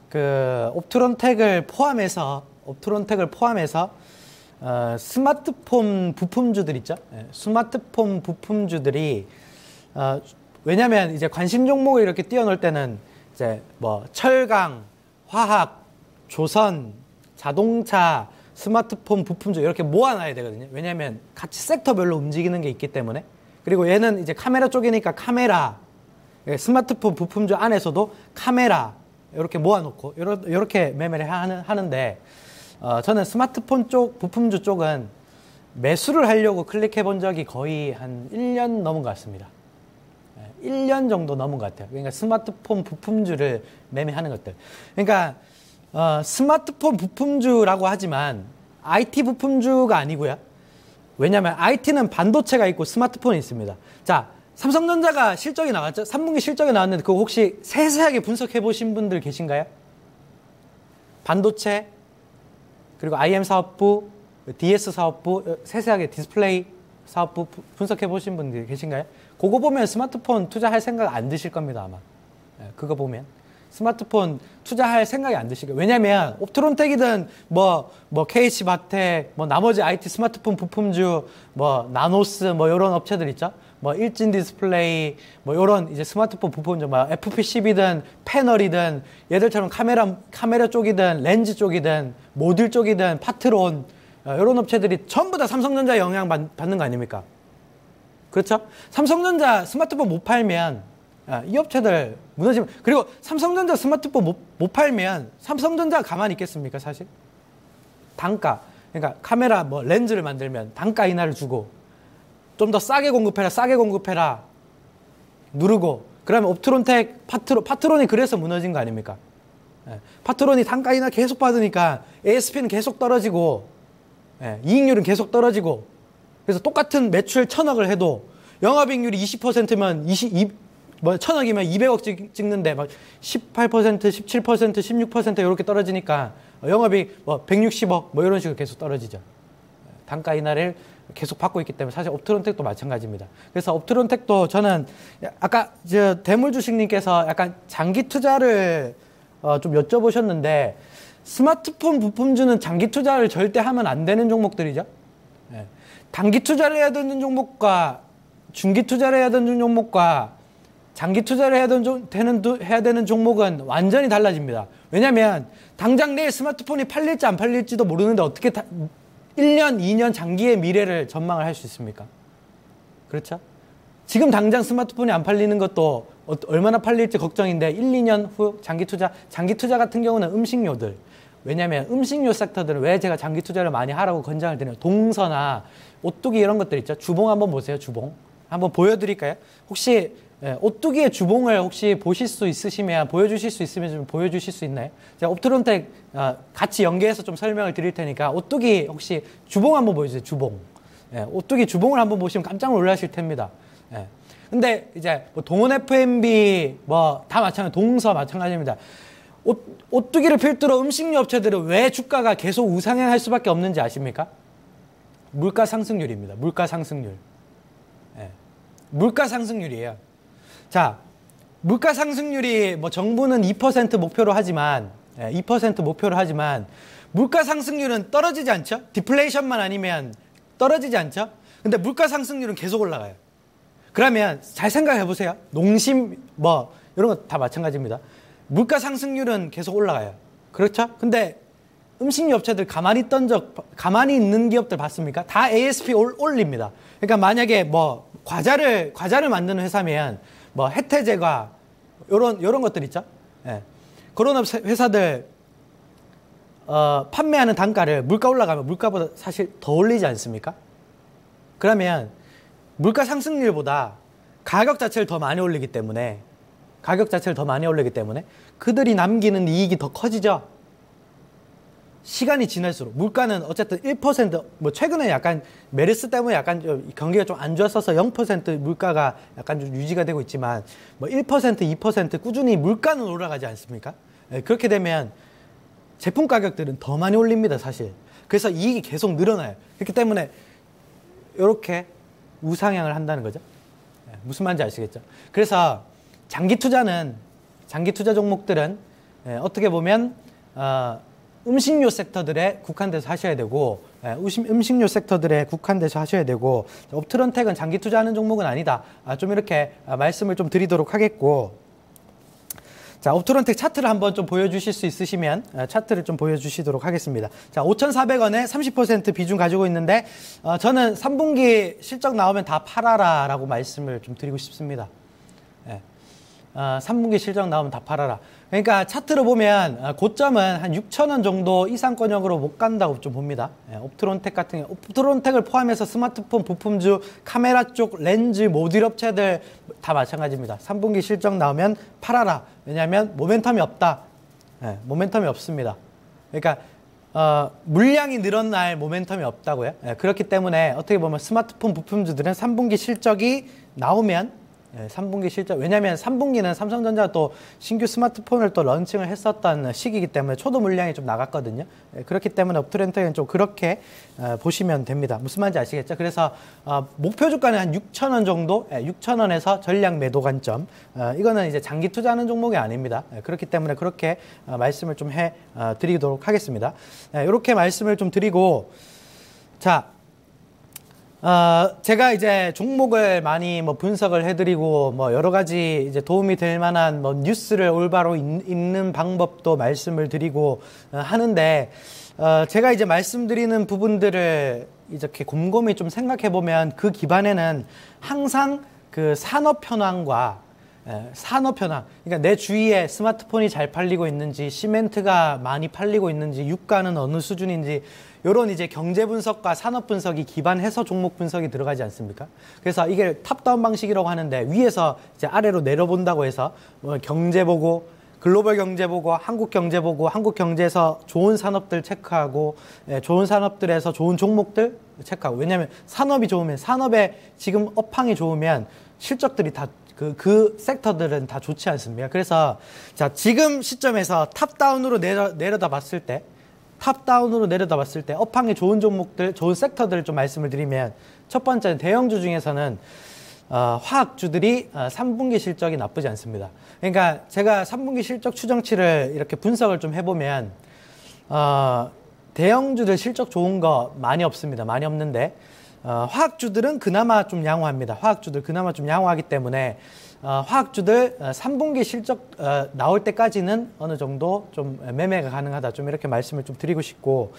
그 옵트론텍을 포함해서 스마트폰 부품주들 있죠? 스마트폰 부품주들이 왜냐면 이제 관심 종목을 이렇게 띄워놓을 때는 이제 뭐 철강, 화학, 조선, 자동차, 스마트폰 부품주 이렇게 모아놔야 되거든요. 왜냐면 같이 섹터별로 움직이는 게 있기 때문에. 그리고 얘는 이제 카메라 쪽이니까 카메라, 스마트폰 부품주 안에서도 카메라 이렇게 모아놓고 이렇게 매매를 하는데, 저는 스마트폰 쪽 부품주 쪽은 매수를 하려고 클릭해 본 적이 거의 한 1년 넘은 것 같습니다. 1년 정도 넘은 것 같아요. 그러니까 스마트폰 부품주를 매매하는 것들. 그러니까 스마트폰 부품주라고 하지만 IT 부품주가 아니고요. 왜냐하면 IT는 반도체가 있고 스마트폰이 있습니다. 자, 삼성전자가 실적이 나왔죠? 3분기 실적이 나왔는데 그거 혹시 세세하게 분석해 보신 분들 계신가요? 반도체, 그리고 IM 사업부, DS 사업부, 세세하게 디스플레이 사업부 분석해 보신 분들 계신가요? 그거 보면 스마트폰 투자할 생각 안 드실 겁니다, 아마. 그거 보면. 스마트폰 투자할 생각이 안 드실 거예요. 왜냐면, 옵트론텍이든, KH바텍, 나머지 IT 스마트폰 부품주, 나노스, 이런 업체들 있죠? 일진 디스플레이, 요런 이제 스마트폰 부품주, FP10이든, 패널이든, 얘들처럼 카메라 쪽이든, 렌즈 쪽이든, 모듈 쪽이든, 파트론, 요런 업체들이 전부 다 삼성전자 영향 받는 거 아닙니까? 그렇죠? 삼성전자 스마트폰 못 팔면, 이 업체들 무너지면, 그리고 삼성전자 스마트폰 못 팔면 삼성전자 가만히 있겠습니까, 사실? 단가, 그러니까 카메라 렌즈를 만들면 단가 인하를 주고 좀 더 싸게 공급해라 누르고, 그러면 옵트론텍 파트론이 그래서 무너진 거 아닙니까? 파트론이 단가 인하 계속 받으니까 ASP는 계속 떨어지고, 이익률은 계속 떨어지고, 그래서 똑같은 매출 1,000억을 해도 영업이익률이 20%면 1,000억이면 200억 찍는데 18%, 17%, 16% 이렇게 떨어지니까 영업이익 160억 이런 식으로 계속 떨어지죠. 단가 인하를 계속 받고 있기 때문에 사실 옵트론텍도 마찬가지입니다. 그래서 옵트론텍도 저는 아까 대물주식님께서 약간 장기 투자를 좀 여쭤보셨는데, 스마트폰 부품주는 장기 투자를 절대 하면 안 되는 종목들이죠. 단기 투자를 해야 되는 종목과 중기 투자를 해야 되는 종목과 장기 투자를 해야 되는 종목은 완전히 달라집니다. 왜냐하면 당장 내일 스마트폰이 팔릴지 안 팔릴지도 모르는데 어떻게 1년, 2년 장기의 미래를 전망을 할 수 있습니까? 그렇죠? 지금 당장 스마트폰이 안 팔리는 것도 얼마나 팔릴지 걱정인데 1, 2년 후 장기 투자 같은 경우는 음식료들. 왜냐하면 음식료 섹터들은 왜 제가 장기 투자를 많이 하라고 권장을 드려요? 동서나 오뚜기 이런 것들 있죠? 주봉 한번 보세요, 주봉. 한번 보여드릴까요? 혹시 오뚜기의 주봉을 혹시 보실 수 있으시면, 보여주실 수 있으면 좀 보여주실 수 있나요? 제가 옵트론텍 같이 연계해서 좀 설명을 드릴 테니까 오뚜기 혹시 주봉 한번 보여주세요, 주봉. 오뚜기 주봉을 한번 보시면 깜짝 놀라실 텐니다. 근데 이제 동원 FMB 다 마찬가지, 동서 마찬가지입니다. 오뚜기를 필두로 음식료 업체들은 왜 주가가 계속 우상향할 수밖에 없는지 아십니까? 물가 상승률입니다. 물가 상승률. 물가 상승률이에요. 자, 물가 상승률이 정부는 2% 목표로 하지만, 2% 목표로 하지만, 물가 상승률은 떨어지지 않죠? 디플레이션만 아니면 떨어지지 않죠? 근데 물가 상승률은 계속 올라가요. 그러면 잘 생각해 보세요. 농심, 이런 거 다 마찬가지입니다. 물가 상승률은 계속 올라가요. 그렇죠? 근데 음식료 업체들 가만히 있는 기업들 봤습니까? 다 ASP 올립니다. 그러니까 만약에 과자를 만드는 회사면 해태제과 요런 것들 있죠. 그런 회사들 판매하는 단가를 물가 올라가면 물가보다 사실 더 올리지 않습니까? 그러면 물가 상승률보다 가격 자체를 더 많이 올리기 때문에 그들이 남기는 이익이 더 커지죠. 시간이 지날수록 물가는 어쨌든 1% 최근에 약간 메르스 때문에 약간 좀 경기가 좀 안 좋았어서 0% 물가가 약간 좀 유지가 되고 있지만 1%, 2% 꾸준히 물가는 올라가지 않습니까? 그렇게 되면 제품 가격들은 더 많이 올립니다, 사실. 그래서 이익이 계속 늘어나요. 그렇기 때문에 이렇게 우상향을 한다는 거죠. 무슨 말인지 아시겠죠? 그래서 장기 투자 종목들은 어떻게 보면 음식료 섹터들에 국한돼서 하셔야 되고, 음식료 섹터들에 국한돼서 하셔야 되고, 옵트론텍은 장기 투자하는 종목은 아니다. 좀 이렇게 말씀을 좀 드리도록 하겠고, 자, 옵트론텍 차트를 한번 좀 보여주실 수 있으시면 차트를 좀 보여주시도록 하겠습니다. 자, 5,400원에 30% 비중 가지고 있는데, 저는 3분기 실적 나오면 다 팔아라 라고 말씀을 좀 드리고 싶습니다. 3분기 실적 나오면 다 팔아라. 그러니까 차트로 보면 고점은 한 6,000원 정도 이상권역으로 못 간다고 좀 봅니다. 옵트론텍 같은 경우, 옵트론텍을 포함해서 스마트폰 부품주, 카메라 쪽, 렌즈, 모듈 업체들 다 마찬가지입니다. 3분기 실적 나오면 팔아라. 왜냐하면 모멘텀이 없다. 모멘텀이 없습니다. 그러니까 물량이 늘어날 모멘텀이 없다고요. 그렇기 때문에 어떻게 보면 스마트폰 부품주들은 3분기 실적이 나오면 3분기 실적. 왜냐하면 3분기는 삼성전자가 또 신규 스마트폰을 또 런칭을 했었던 시기이기 때문에 초도 물량이 좀 나갔거든요. 그렇기 때문에 업트렌트는 좀 그렇게 보시면 됩니다. 무슨 말인지 아시겠죠? 그래서 목표 주가는 한 6,000원 정도, 6,000원에서 전략 매도 관점. 이거는 이제 장기 투자하는 종목이 아닙니다. 그렇기 때문에 그렇게 말씀을 좀 드리도록 하겠습니다. 이렇게 말씀을 좀 드리고, 자, 제가 이제 종목을 많이 뭐 분석을 해드리고 뭐 여러 가지 이제 도움이 될 만한 뭐 뉴스를 올바로 읽는 방법도 말씀을 드리고 하는데, 제가 이제 말씀드리는 부분들을 이렇게 곰곰이 좀 생각해 보면 그 기반에는 항상 그 산업 현황과 산업 현황, 그러니까 내 주위에 스마트폰이 잘 팔리고 있는지, 시멘트가 많이 팔리고 있는지, 유가는 어느 수준인지, 요런 이제 경제 분석과 산업 분석이 기반해서 종목 분석이 들어가지 않습니까? 그래서 이게 탑다운 방식이라고 하는데, 위에서 이제 아래로 내려본다고 해서 뭐 경제 보고, 글로벌 경제 보고, 한국 경제 보고, 한국 경제에서 좋은 산업들 체크하고, 좋은 산업들에서 좋은 종목들 체크하고. 왜냐하면 산업이 좋으면, 산업에 지금 업황이 좋으면 실적들이 다 그 섹터들은 다 좋지 않습니까? 그래서 자, 지금 시점에서 탑다운으로 내려다 봤을 때, 업황이 좋은 종목들, 좋은 섹터들을 좀 말씀을 드리면, 첫 번째는 대형주 중에서는 화학주들이 3분기 실적이 나쁘지 않습니다. 그러니까 제가 3분기 실적 추정치를 이렇게 분석을 좀 해보면, 대형주들 실적 좋은 거 많이 없습니다. 많이 없는데, 화학주들은 그나마 좀 양호합니다. 화학주들 그나마 좀 양호하기 때문에 화학주들 3분기 실적 나올 때까지는 어느 정도 좀 매매가 가능하다. 좀 이렇게 말씀을 좀 드리고 싶고,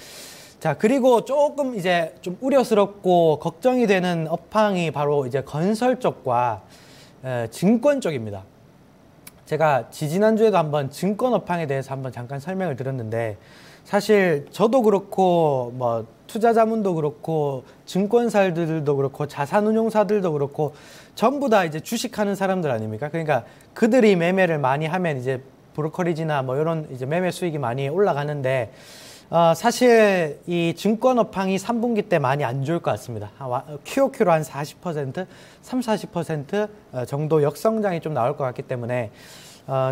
자, 그리고 조금 이제 좀 우려스럽고 걱정이 되는 업황이 바로 이제 건설 쪽과 증권 쪽입니다. 제가 지지난주에도 한번 증권 업황에 대해서 한번 잠깐 설명을 드렸는데, 사실 저도 그렇고 뭐 투자자문도 그렇고 증권사들도 그렇고 자산운용사들도 그렇고 전부 다 이제 주식하는 사람들 아닙니까? 그러니까 그들이 매매를 많이 하면 이제 브로커리지나 뭐 이런 이제 매매 수익이 많이 올라가는데, 사실 이 증권 업황이 3분기 때 많이 안 좋을 것 같습니다. QOQ로 한 40%, 40% 정도 역성장이 좀 나올 것 같기 때문에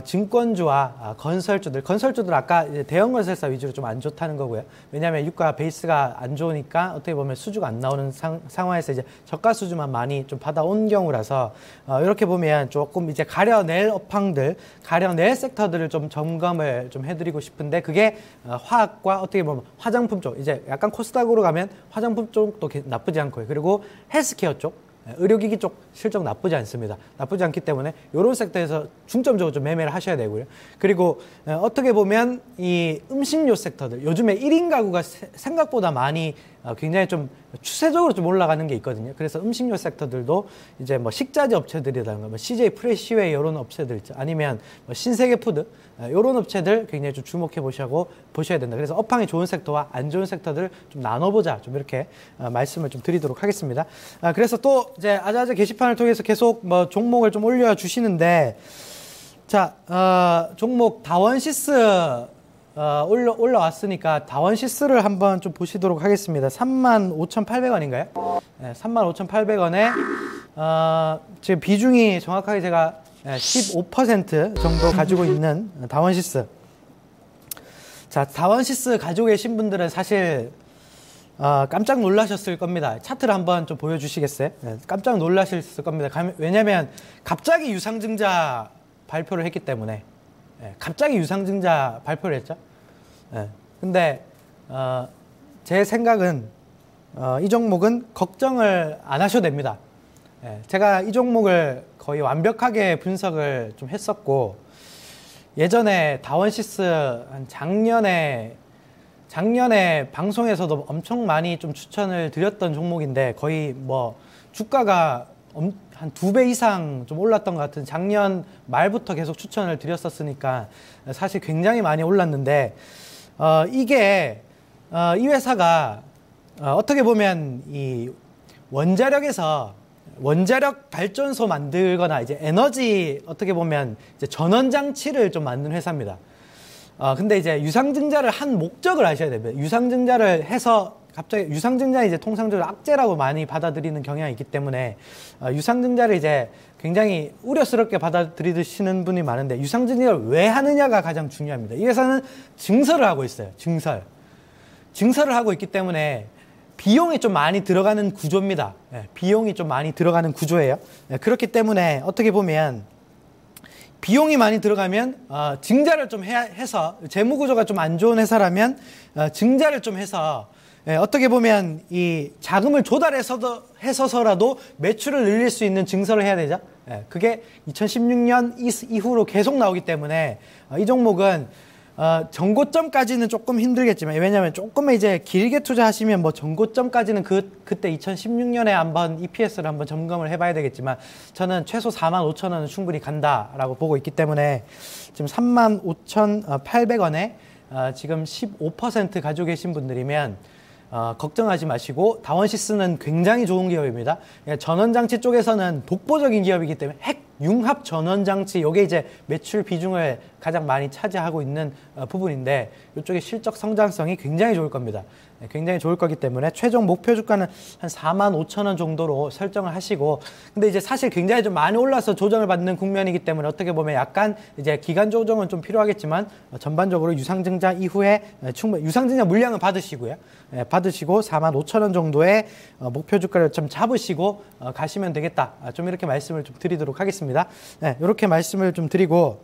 증권주와 건설주들 아까 이제 대형 건설사 위주로 좀 안 좋다는 거고요. 왜냐하면 유가 베이스가 안 좋으니까 어떻게 보면 수주가 안 나오는 상황에서 이제 저가 수주만 많이 좀 받아온 경우라서, 이렇게 보면 조금 이제 가려낼 업황들, 가려낼 섹터들을 좀 점검을 좀 해드리고 싶은데, 그게 화학과 어떻게 보면 화장품 쪽, 이제 약간 코스닥으로 가면 화장품 쪽도 나쁘지 않고요. 그리고 헬스케어 쪽, 의료기기 쪽 실적 나쁘지 않습니다. 나쁘지 않기 때문에 이런 섹터에서 중점적으로 좀 매매를 하셔야 되고요. 그리고 어떻게 보면 이 음식료 섹터들, 요즘에 1인 가구가 생각보다 많이 굉장히 좀 추세적으로 좀 올라가는 게 있거든요. 그래서 음식료 섹터들도 이제 뭐 식자재 업체들이라든가 뭐 CJ 프레시웨이 이런 업체들 있죠. 아니면 뭐 신세계 푸드 이런 업체들 굉장히 좀 주목해 보셔야 된다. 그래서 업황이 좋은 섹터와 안 좋은 섹터들을 좀 나눠보자. 좀 이렇게 말씀을 좀 드리도록 하겠습니다. 그래서 또 이제 아자아자 게시판을 통해서 계속 뭐 종목을 좀 올려주시는데, 자, 종목 다원시스 올라왔으니까 다원시스를 한번 좀 보시도록 하겠습니다. 35,800원인가요? 네, 35,800원에 지금 비중이 정확하게 제가 15% 정도 가지고 있는 다원시스. 자, 다원시스 가지고 계신 분들은 사실 깜짝 놀라셨을 겁니다. 차트를 한번 좀 보여주시겠어요? 네, 깜짝 놀라셨을 겁니다. 왜냐하면 갑자기 유상증자 발표를 했기 때문에. 갑자기 유상증자 발표를 했죠. 근데 제 생각은 이 종목은 걱정을 안 하셔도 됩니다. 제가 이 종목을 거의 완벽하게 분석을 좀 했었고, 예전에 다원시스 한 작년에 방송에서도 엄청 많이 좀 추천을 드렸던 종목인데, 거의 뭐 주가가 한 2배 이상 좀 올랐던 것 같은, 작년 말부터 계속 추천을 드렸었으니까 사실 굉장히 많이 올랐는데, 이게 이 회사가 어떻게 보면 이 원자력 발전소 만들거나 이제 에너지, 어떻게 보면 이제 전원 장치를 좀 만드는 회사입니다. 근데 이제 유상증자를 한 목적을 아셔야 됩니다. 유상증자를 해서 갑자기 유상증자는 이제 통상적으로 악재라고 많이 받아들이는 경향이 있기 때문에 유상증자를 이제 굉장히 우려스럽게 받아들이시는 분이 많은데 유상증자를 왜 하느냐가 가장 중요합니다. 이 회사는 증설을 하고 있어요. 증설을 하고 있기 때문에 비용이 좀 많이 들어가는 구조입니다. 비용이 좀 많이 들어가는 구조예요. 그렇기 때문에 어떻게 보면 비용이 많이 들어가면 증자를 좀 해서 재무구조가 좀 안 좋은 회사라면 증자를 좀 해서 어떻게 보면 이 자금을 조달해서서라도 매출을 늘릴 수 있는 증설을 해야 되죠. 그게 2016년 이후로 계속 나오기 때문에 이 종목은 전고점까지는 조금 힘들겠지만 왜냐하면 조금 이제 길게 투자하시면 뭐 전고점까지는 그때 2016년에 한번 EPS를 한번 점검을 해봐야 되겠지만 저는 최소 45,000원은 충분히 간다라고 보고 있기 때문에 지금 35,800원에 지금 15% 가지고 계신 분들이면 걱정하지 마시고 다원시스는 굉장히 좋은 기업입니다. 전원장치 쪽에서는 독보적인 기업이기 때문에 융합 전원장치 요게 이제 매출 비중을 가장 많이 차지하고 있는 부분인데 이쪽의 실적 성장성이 굉장히 좋을 겁니다. 굉장히 좋을 거기 때문에 최종 목표 주가는 한 45,000원 정도로 설정을 하시고 근데 이제 사실 굉장히 좀 많이 올라서 조정을 받는 국면이기 때문에 어떻게 보면 약간 이제 기간 조정은 좀 필요하겠지만 전반적으로 유상증자 이후에 충분히 유상증자 물량은 받으시고요. 받으시고 45,000원 정도의 목표 주가를 좀 잡으시고 가시면 되겠다. 좀 이렇게 말씀을 좀 드리도록 하겠습니다. 이렇게 말씀을 좀 드리고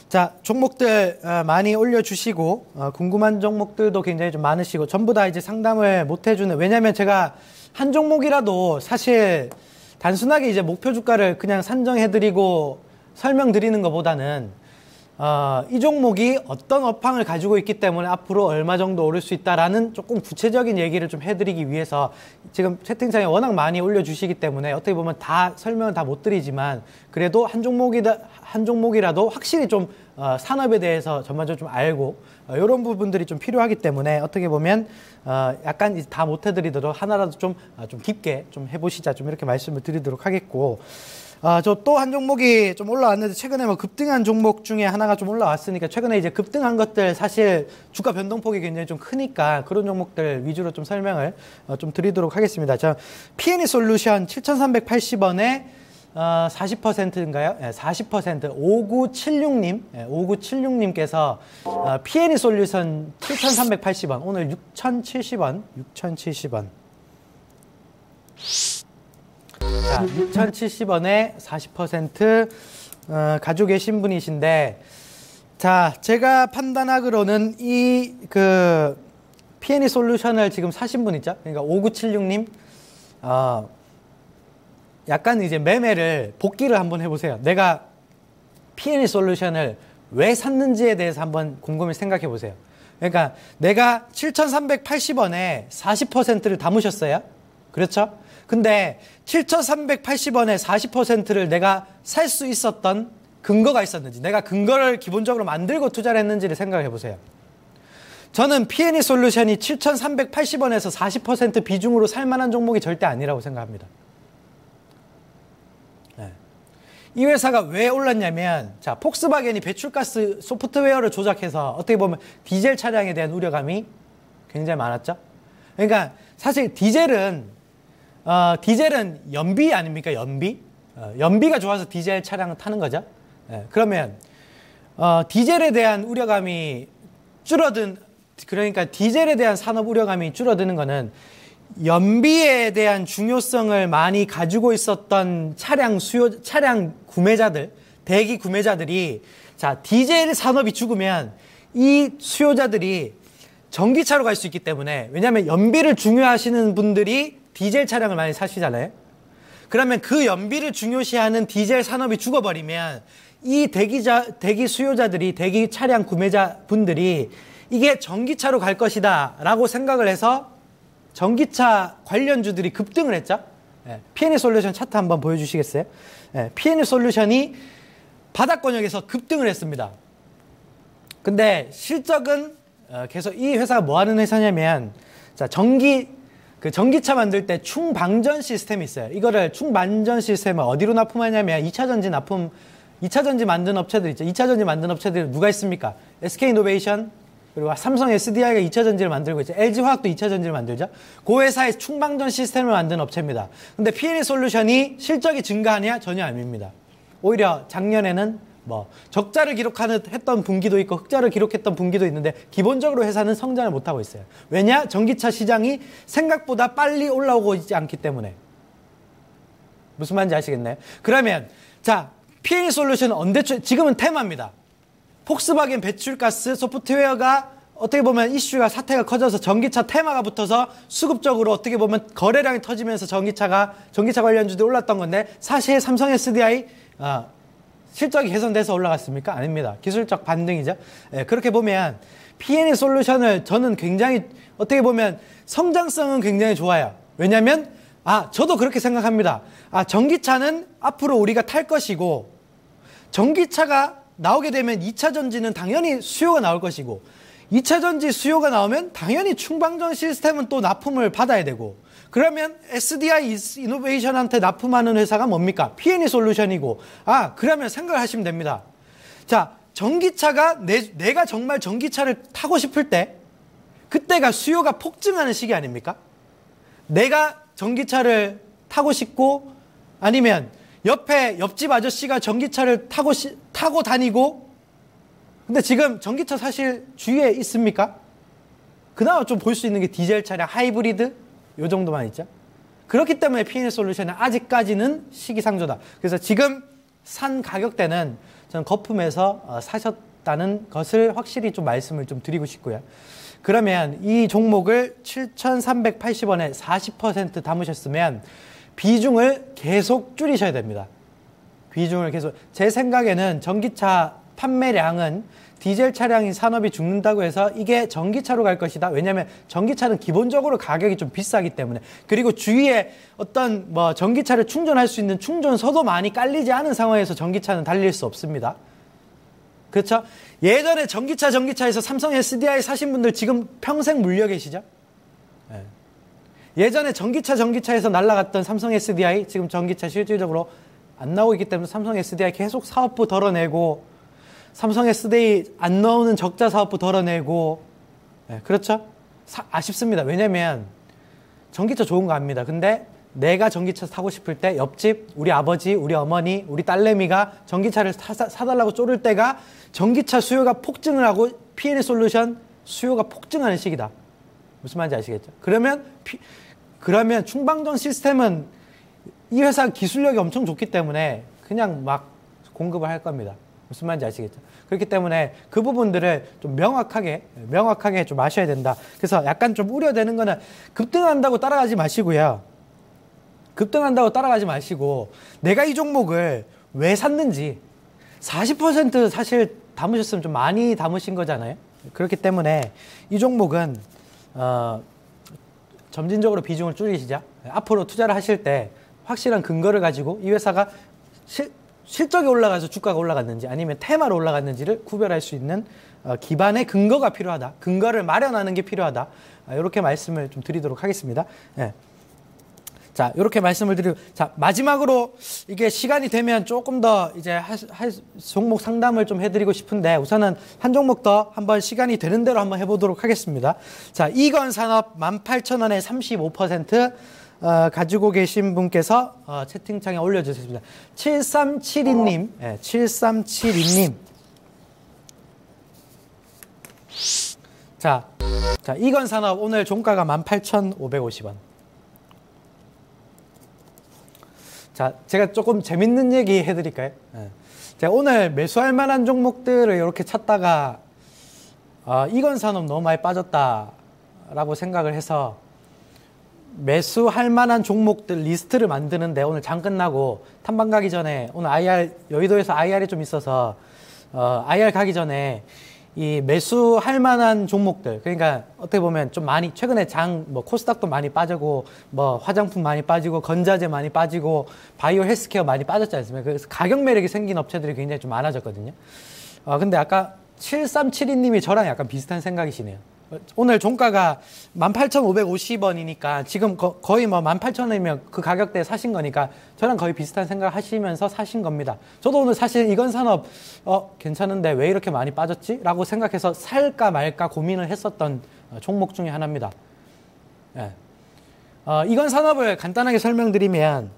자, 종목들 많이 올려주시고 궁금한 종목들도 굉장히 좀 많으시고 전부 다 이제 상담을 못 해주는 왜냐면 제가 한 종목이라도 사실 단순하게 이제 목표 주가를 그냥 산정해드리고 설명드리는 것보다는 이 종목이 어떤 업황을 가지고 있기 때문에 앞으로 얼마 정도 오를 수 있다라는 조금 구체적인 얘기를 좀 해드리기 위해서 지금 채팅창에 워낙 많이 올려주시기 때문에 어떻게 보면 다 설명을 다 못 드리지만 그래도 한 종목이라도 확실히 좀 산업에 대해서 전반적으로 좀 알고 이런 부분들이 좀 필요하기 때문에 어떻게 보면 약간 다 못 해드리도록 하나라도 좀 깊게 좀 해보시자 좀 이렇게 말씀을 드리도록 하겠고 저 또 한 종목이 좀 올라왔는데 최근에 뭐 급등한 종목 중에 하나가 좀 올라왔으니까 최근에 이제 급등한 것들 사실 주가 변동폭이 굉장히 좀 크니까 그런 종목들 위주로 좀 설명을 좀 드리도록 하겠습니다. 자, P&E 솔루션 7,380원에 40%인가요? 40% 5976님 5976님께서 P&E 솔루션 7,380원 오늘 6,070원 자, 6,070원에 40% 가지고 계신 분이신데 자, 제가 판단하기로는 이 P&E 솔루션을 지금 사신 분 있죠? 그러니까 5976님 약간 이제 매매를 복귀를 한번 해보세요. 내가 P&E 솔루션을 왜 샀는지에 대해서 한번 곰곰이 생각해 보세요. 그러니까 내가 7,380원에 40%를 담으셨어요. 그렇죠? 근데 7,380원에 40%를 내가 살 수 있었던 근거가 있었는지 내가 근거를 기본적으로 만들고 투자를 했는지를 생각해 보세요. 저는 P&E 솔루션이 7,380원에서 40% 비중으로 살만한 종목이 절대 아니라고 생각합니다. 이 회사가 왜 올랐냐면 자, 폭스바겐이 배출가스 소프트웨어를 조작해서 어떻게 보면 디젤 차량에 대한 우려감이 굉장히 많았죠. 그러니까 사실 디젤은 연비 아닙니까? 연비가 좋아서 디젤 차량을 타는 거죠. 그러면 디젤에 대한 우려감이 그러니까 디젤에 대한 산업 우려감이 줄어드는 거는 연비에 대한 중요성을 많이 가지고 있었던 차량 구매자들, 대기 구매자들이 자, 디젤 산업이 죽으면 이 수요자들이 전기차로 갈 수 있기 때문에 왜냐하면 연비를 중요하시는 분들이 디젤 차량을 많이 사시잖아요. 그러면 그 연비를 중요시하는 디젤 산업이 죽어버리면 이 대기 수요자들이 대기 차량 구매자분들이 이게 전기차로 갈 것이다 라고 생각을 해서 전기차 관련주들이 급등을 했죠. P&E 솔루션 차트 한번 보여주시겠어요? P&E 솔루션이 바닥권역에서 급등을 했습니다. 근데 실적은 계속 이 회사가 뭐 하는 회사냐면 자, 전기차 만들 때 충방전 시스템이 있어요. 이거를 충방전 시스템을 어디로 납품하냐면 2차 전지 납품 2차 전지 만드는 업체들 있죠. 2차 전지 만드는 업체들 누가 있습니까? SK이노베이션, 그리고 삼성 SDI가 2차 전지를 만들고 있죠. LG화학도 2차 전지를 만들죠. 그 회사의 충방전 시스템을 만드는 업체입니다. 근데 P&E 솔루션이 실적이 증가하냐? 전혀 아닙니다. 오히려 작년에는 뭐 적자를 했던 분기도 있고 흑자를 기록했던 분기도 있는데 기본적으로 회사는 성장을 못하고 있어요. 왜냐? 전기차 시장이 생각보다 빨리 올라오고 있지 않기 때문에. 무슨 말인지 아시겠나요? 그러면 자, P&E 솔루션은 지금은 테마입니다. 폭스바겐 배출가스 소프트웨어가 어떻게 보면 이슈가 사태가 커져서 전기차 테마가 붙어서 수급적으로 어떻게 보면 거래량이 터지면서 전기차 관련주들이 올랐던 건데 사실 삼성 SDI 실적이 개선돼서 올라갔습니까? 아닙니다. 기술적 반등이죠. 예, 그렇게 보면 P&E 솔루션을 저는 굉장히 어떻게 보면 성장성은 굉장히 좋아요. 왜냐하면 저도 그렇게 생각합니다. 전기차는 앞으로 우리가 탈 것이고 전기차가 나오게 되면 2차 전지는 당연히 수요가 나올 것이고 2차 전지 수요가 나오면 당연히 충방전 시스템은 또 납품을 받아야 되고 그러면 SDI 이노베이션한테 납품하는 회사가 뭡니까? P&E 솔루션이고 그러면 생각을 하시면 됩니다. 자, 전기차가 내가 정말 전기차를 타고 싶을 때 그때가 수요가 폭증하는 시기 아닙니까? 내가 전기차를 타고 싶고 아니면 옆집 아저씨가 전기차를 타고 다니고 근데 지금 전기차 사실 주위에 있습니까? 그나마 좀 볼 수 있는 게 디젤 차량, 하이브리드 요 정도만 있죠. 그렇기 때문에 P&E 솔루션은 아직까지는 시기상조다. 그래서 지금 산 가격대는 저는 거품에서 사셨다는 것을 확실히 좀 말씀을 좀 드리고 싶고요. 그러면 이 종목을 7,380원에 40% 담으셨으면 비중을 계속 줄이셔야 됩니다. 비중을 계속. 제 생각에는 전기차 판매량은 디젤 차량이 산업이 죽는다고 해서 이게 전기차로 갈 것이다. 왜냐하면 전기차는 기본적으로 가격이 좀 비싸기 때문에. 그리고 주위에 어떤 전기차를 충전할 수 있는 충전소도 많이 깔리지 않은 상황에서 전기차는 달릴 수 없습니다. 그렇죠? 예전에 전기차에서 삼성 SDI 사신 분들 지금 평생 물려 계시죠? 네. 예전에 전기차에서 날아갔던 삼성 SDI 지금 전기차 실질적으로 안 나오고 있기 때문에 삼성 SDI 계속 사업부 덜어내고 삼성 SDI 안 나오는 적자 사업부 덜어내고 네, 그렇죠? 아쉽습니다. 왜냐면 전기차 좋은 거 압니다. 근데 내가 전기차 타고 싶을 때 옆집 우리 아버지, 우리 어머니, 우리 딸내미가 전기차를 사달라고 쪼를 때가 전기차 수요가 폭증을 하고 P&E 솔루션 수요가 폭증하는 시기다. 무슨 말인지 아시겠죠? 그러면 충방전 시스템은 이 회사 기술력이 엄청 좋기 때문에 그냥 막 공급을 할 겁니다. 무슨 말인지 아시겠죠? 그렇기 때문에 그 부분들을 좀 명확하게 좀 아셔야 된다. 그래서 약간 좀 우려되는 거는 급등한다고 따라가지 마시고요. 급등한다고 따라가지 마시고 내가 이 종목을 왜 샀는지 40% 사실 담으셨으면 좀 많이 담으신 거잖아요. 그렇기 때문에 이 종목은 점진적으로 비중을 줄이시자. 앞으로 투자를 하실 때 확실한 근거를 가지고 이 회사가 실적이 올라가서 주가가 올라갔는지 아니면 테마로 올라갔는지를 구별할 수 있는 기반의 근거가 필요하다. 근거를 마련하는 게 필요하다. 이렇게 말씀을 좀 드리도록 하겠습니다. 네. 자, 이렇게 말씀을 드리고, 자, 마지막으로 이게 시간이 되면 조금 더 이제 종목 상담을 좀 해드리고 싶은데 우선은 한 종목 더 한번 시간이 되는 대로 한번 해보도록 하겠습니다. 자, 이건산업 18,000원에 35% 가지고 계신 분께서 채팅창에 올려주셨습니다. 7372님, 네, 7372님. 자, 이건산업 오늘 종가가 18,550원. 자, 제가 조금 재밌는 얘기 해드릴까요? 네. 제가 오늘 매수할 만한 종목들을 이렇게 찾다가 이건산업 너무 많이 빠졌다라고 생각을 해서 매수할 만한 종목들 리스트를 만드는데 오늘 장 끝나고 탐방 가기 전에 오늘 여의도에서 IR이 좀 있어서 IR 가기 전에 이 매수할 만한 종목들 그러니까 어떻게 보면 좀 많이 최근에 코스닥도 많이 빠지고 화장품 많이 빠지고 건자재 많이 빠지고 바이오 헬스케어 많이 빠졌지 않습니까? 그래서 가격 매력이 생긴 업체들이 굉장히 좀 많아졌거든요. 근데 아까 7372님이 저랑 약간 비슷한 생각이시네요. 오늘 종가가 18,550원이니까 지금 거의 뭐 18,000원이면 그 가격대에 사신 거니까 저랑 거의 비슷한 생각 하시면서 사신 겁니다. 저도 오늘 사실 이건 산업 괜찮은데 왜 이렇게 많이 빠졌지? 라고 생각해서 살까 말까 고민을 했었던 종목 중에 하나입니다. 예. 이건 산업을 간단하게 설명드리면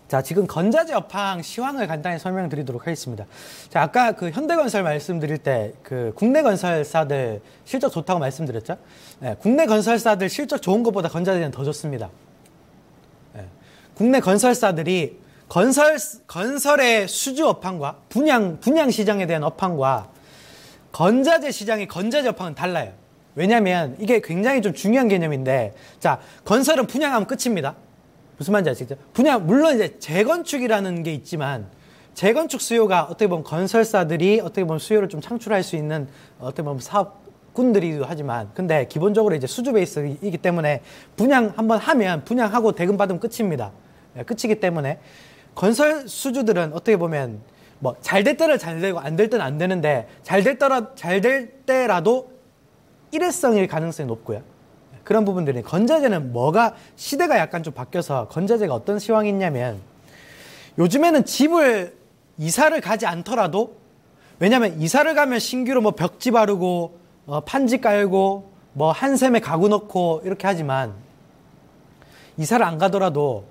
자, 지금 건자재 업황 시황을 간단히 설명드리도록 하겠습니다. 자, 아까 그 현대건설 말씀드릴 때 그 국내 건설사들 실적 좋다고 말씀드렸죠? 네, 국내 건설사들 실적 좋은 것보다 건자재는 더 좋습니다. 네, 국내 건설사들이 건설의 수주 업황과 분양 시장에 대한 업황과 건자재 시장의 건자재 업황은 달라요. 왜냐면 이게 굉장히 좀 중요한 개념인데, 자, 건설은 분양하면 끝입니다. 무슨 말인지 아시겠죠? 물론 이제 재건축이라는 게 있지만, 재건축 수요가 어떻게 보면 건설사들이 어떻게 보면 수요를 좀 창출할 수 있는 어떻게 보면 사업꾼들이기도 하지만, 근데 기본적으로 이제 수주 베이스이기 때문에 분양 한번 하면 분양하고 대금 받으면 끝입니다. 네, 끝이기 때문에 건설 수주들은 어떻게 보면 뭐 잘 될 때는 잘 되고 안 될 때는 안 되는데 잘 될 때라도 일회성일 가능성이 높고요. 그런 부분들이 건자재는 시대가 약간 좀 바뀌어서 건자재가 어떤 시황이 있냐면 요즘에는 집을 이사를 가지 않더라도 왜냐면 이사를 가면 신규로 뭐 벽지 바르고 판지 깔고 뭐 한샘에 가구 넣고 이렇게 하지만 이사를 안 가더라도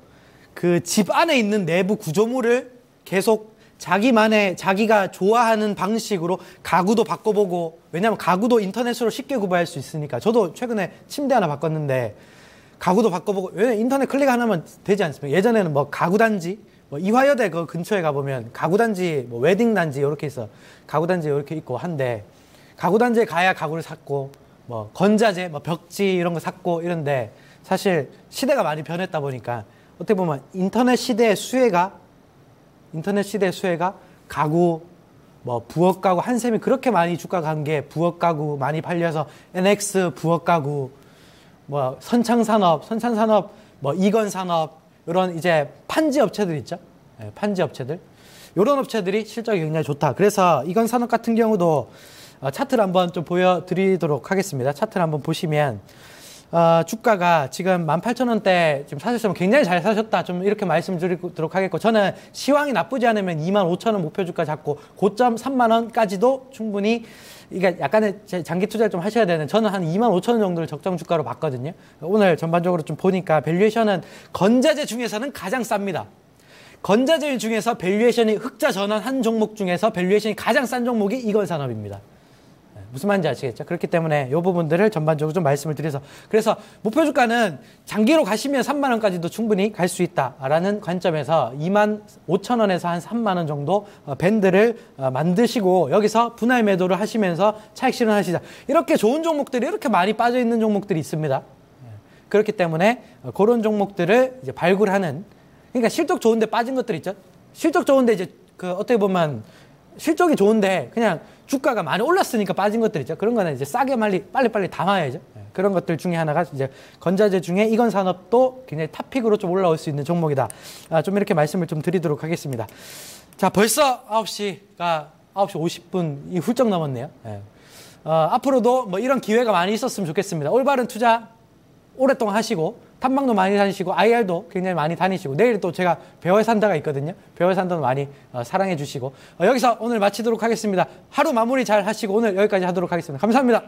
그 집 안에 있는 내부 구조물을 계속 자기가 좋아하는 방식으로 가구도 바꿔보고, 왜냐면 가구도 인터넷으로 쉽게 구매할 수 있으니까. 저도 최근에 침대 하나 바꿨는데 가구도 바꿔보고, 왜냐면 인터넷 클릭 하나면 되지 않습니까? 예전에는 뭐 가구단지, 뭐 이화여대 그 근처에 가보면 가구단지, 뭐 웨딩단지 이렇게 있어. 가구단지 이렇게 있고 한데, 가구단지에 가야 가구를 샀고, 뭐 건자재, 뭐 벽지 이런 거 샀고 이런데, 사실 시대가 많이 변했다 보니까 어떻게 보면 인터넷 시대의 수혜가 가구, 뭐 부엌 가구, 한샘이 그렇게 많이 주가 간 게 부엌 가구 많이 팔려서 NX 부엌 가구, 뭐 선창산업, 뭐 이건산업 이런 이제 판지 업체들 있죠. 네, 판지 업체들. 이런 업체들이 실적이 굉장히 좋다. 그래서 이건산업 같은 경우도 차트를 한번 좀 보여드리도록 하겠습니다. 차트를 한번 보시면 주가가 지금 18,000원대 지금 사셨으면 굉장히 잘 사셨다. 좀 이렇게 말씀드리도록 하겠고, 저는 시황이 나쁘지 않으면 25,000원 목표 주가 잡고 고점 30,000원까지도 충분히, 이게 약간의 장기 투자를 좀 하셔야 되는, 저는 한 25,000원 정도를 적정 주가로 봤거든요. 오늘 전반적으로 좀 보니까 밸류에이션은 건자재 중에서는 가장 쌉니다. 건자재 중에서 밸류에이션이 흑자 전환 한 종목 중에서 밸류에이션이 가장 싼 종목이 이건산업입니다. 무슨 말인지 아시겠죠? 그렇기 때문에 이 부분들을 전반적으로 좀 말씀을 드려서, 그래서 목표 주가는 장기로 가시면 30,000원까지도 충분히 갈 수 있다라는 관점에서 25,000원에서 한 30,000원 정도 밴드를 만드시고 여기서 분할 매도를 하시면서 차익 실현하시자. 이렇게 좋은 종목들이 이렇게 많이 빠져 있는 종목들이 있습니다. 그렇기 때문에 그런 종목들을 이제 발굴하는, 그러니까 실적 좋은데 빠진 것들 있죠? 실적 좋은데 이제 그 어떻게 보면 실적이 좋은데 그냥 주가가 많이 올랐으니까 빠진 것들 있죠. 그런 거는 이제 싸게 빨리빨리 담아야죠. 그런 것들 중에 하나가 이제 건자재 중에 이건산업도 굉장히 탑픽으로 좀 올라올 수 있는 종목이다. 좀 이렇게 말씀을 좀 드리도록 하겠습니다. 자, 벌써 9시 50분이 훌쩍 넘었네요. 앞으로도 뭐 이런 기회가 많이 있었으면 좋겠습니다. 올바른 투자 오랫동안 하시고, 탐방도 많이 다니시고, IR도 굉장히 많이 다니시고, 내일 또 제가 배월 산다가 있거든요. 배월 산다도 많이 사랑해 주시고, 여기서 오늘 마치도록 하겠습니다. 하루 마무리 잘 하시고 오늘 여기까지 하도록 하겠습니다. 감사합니다.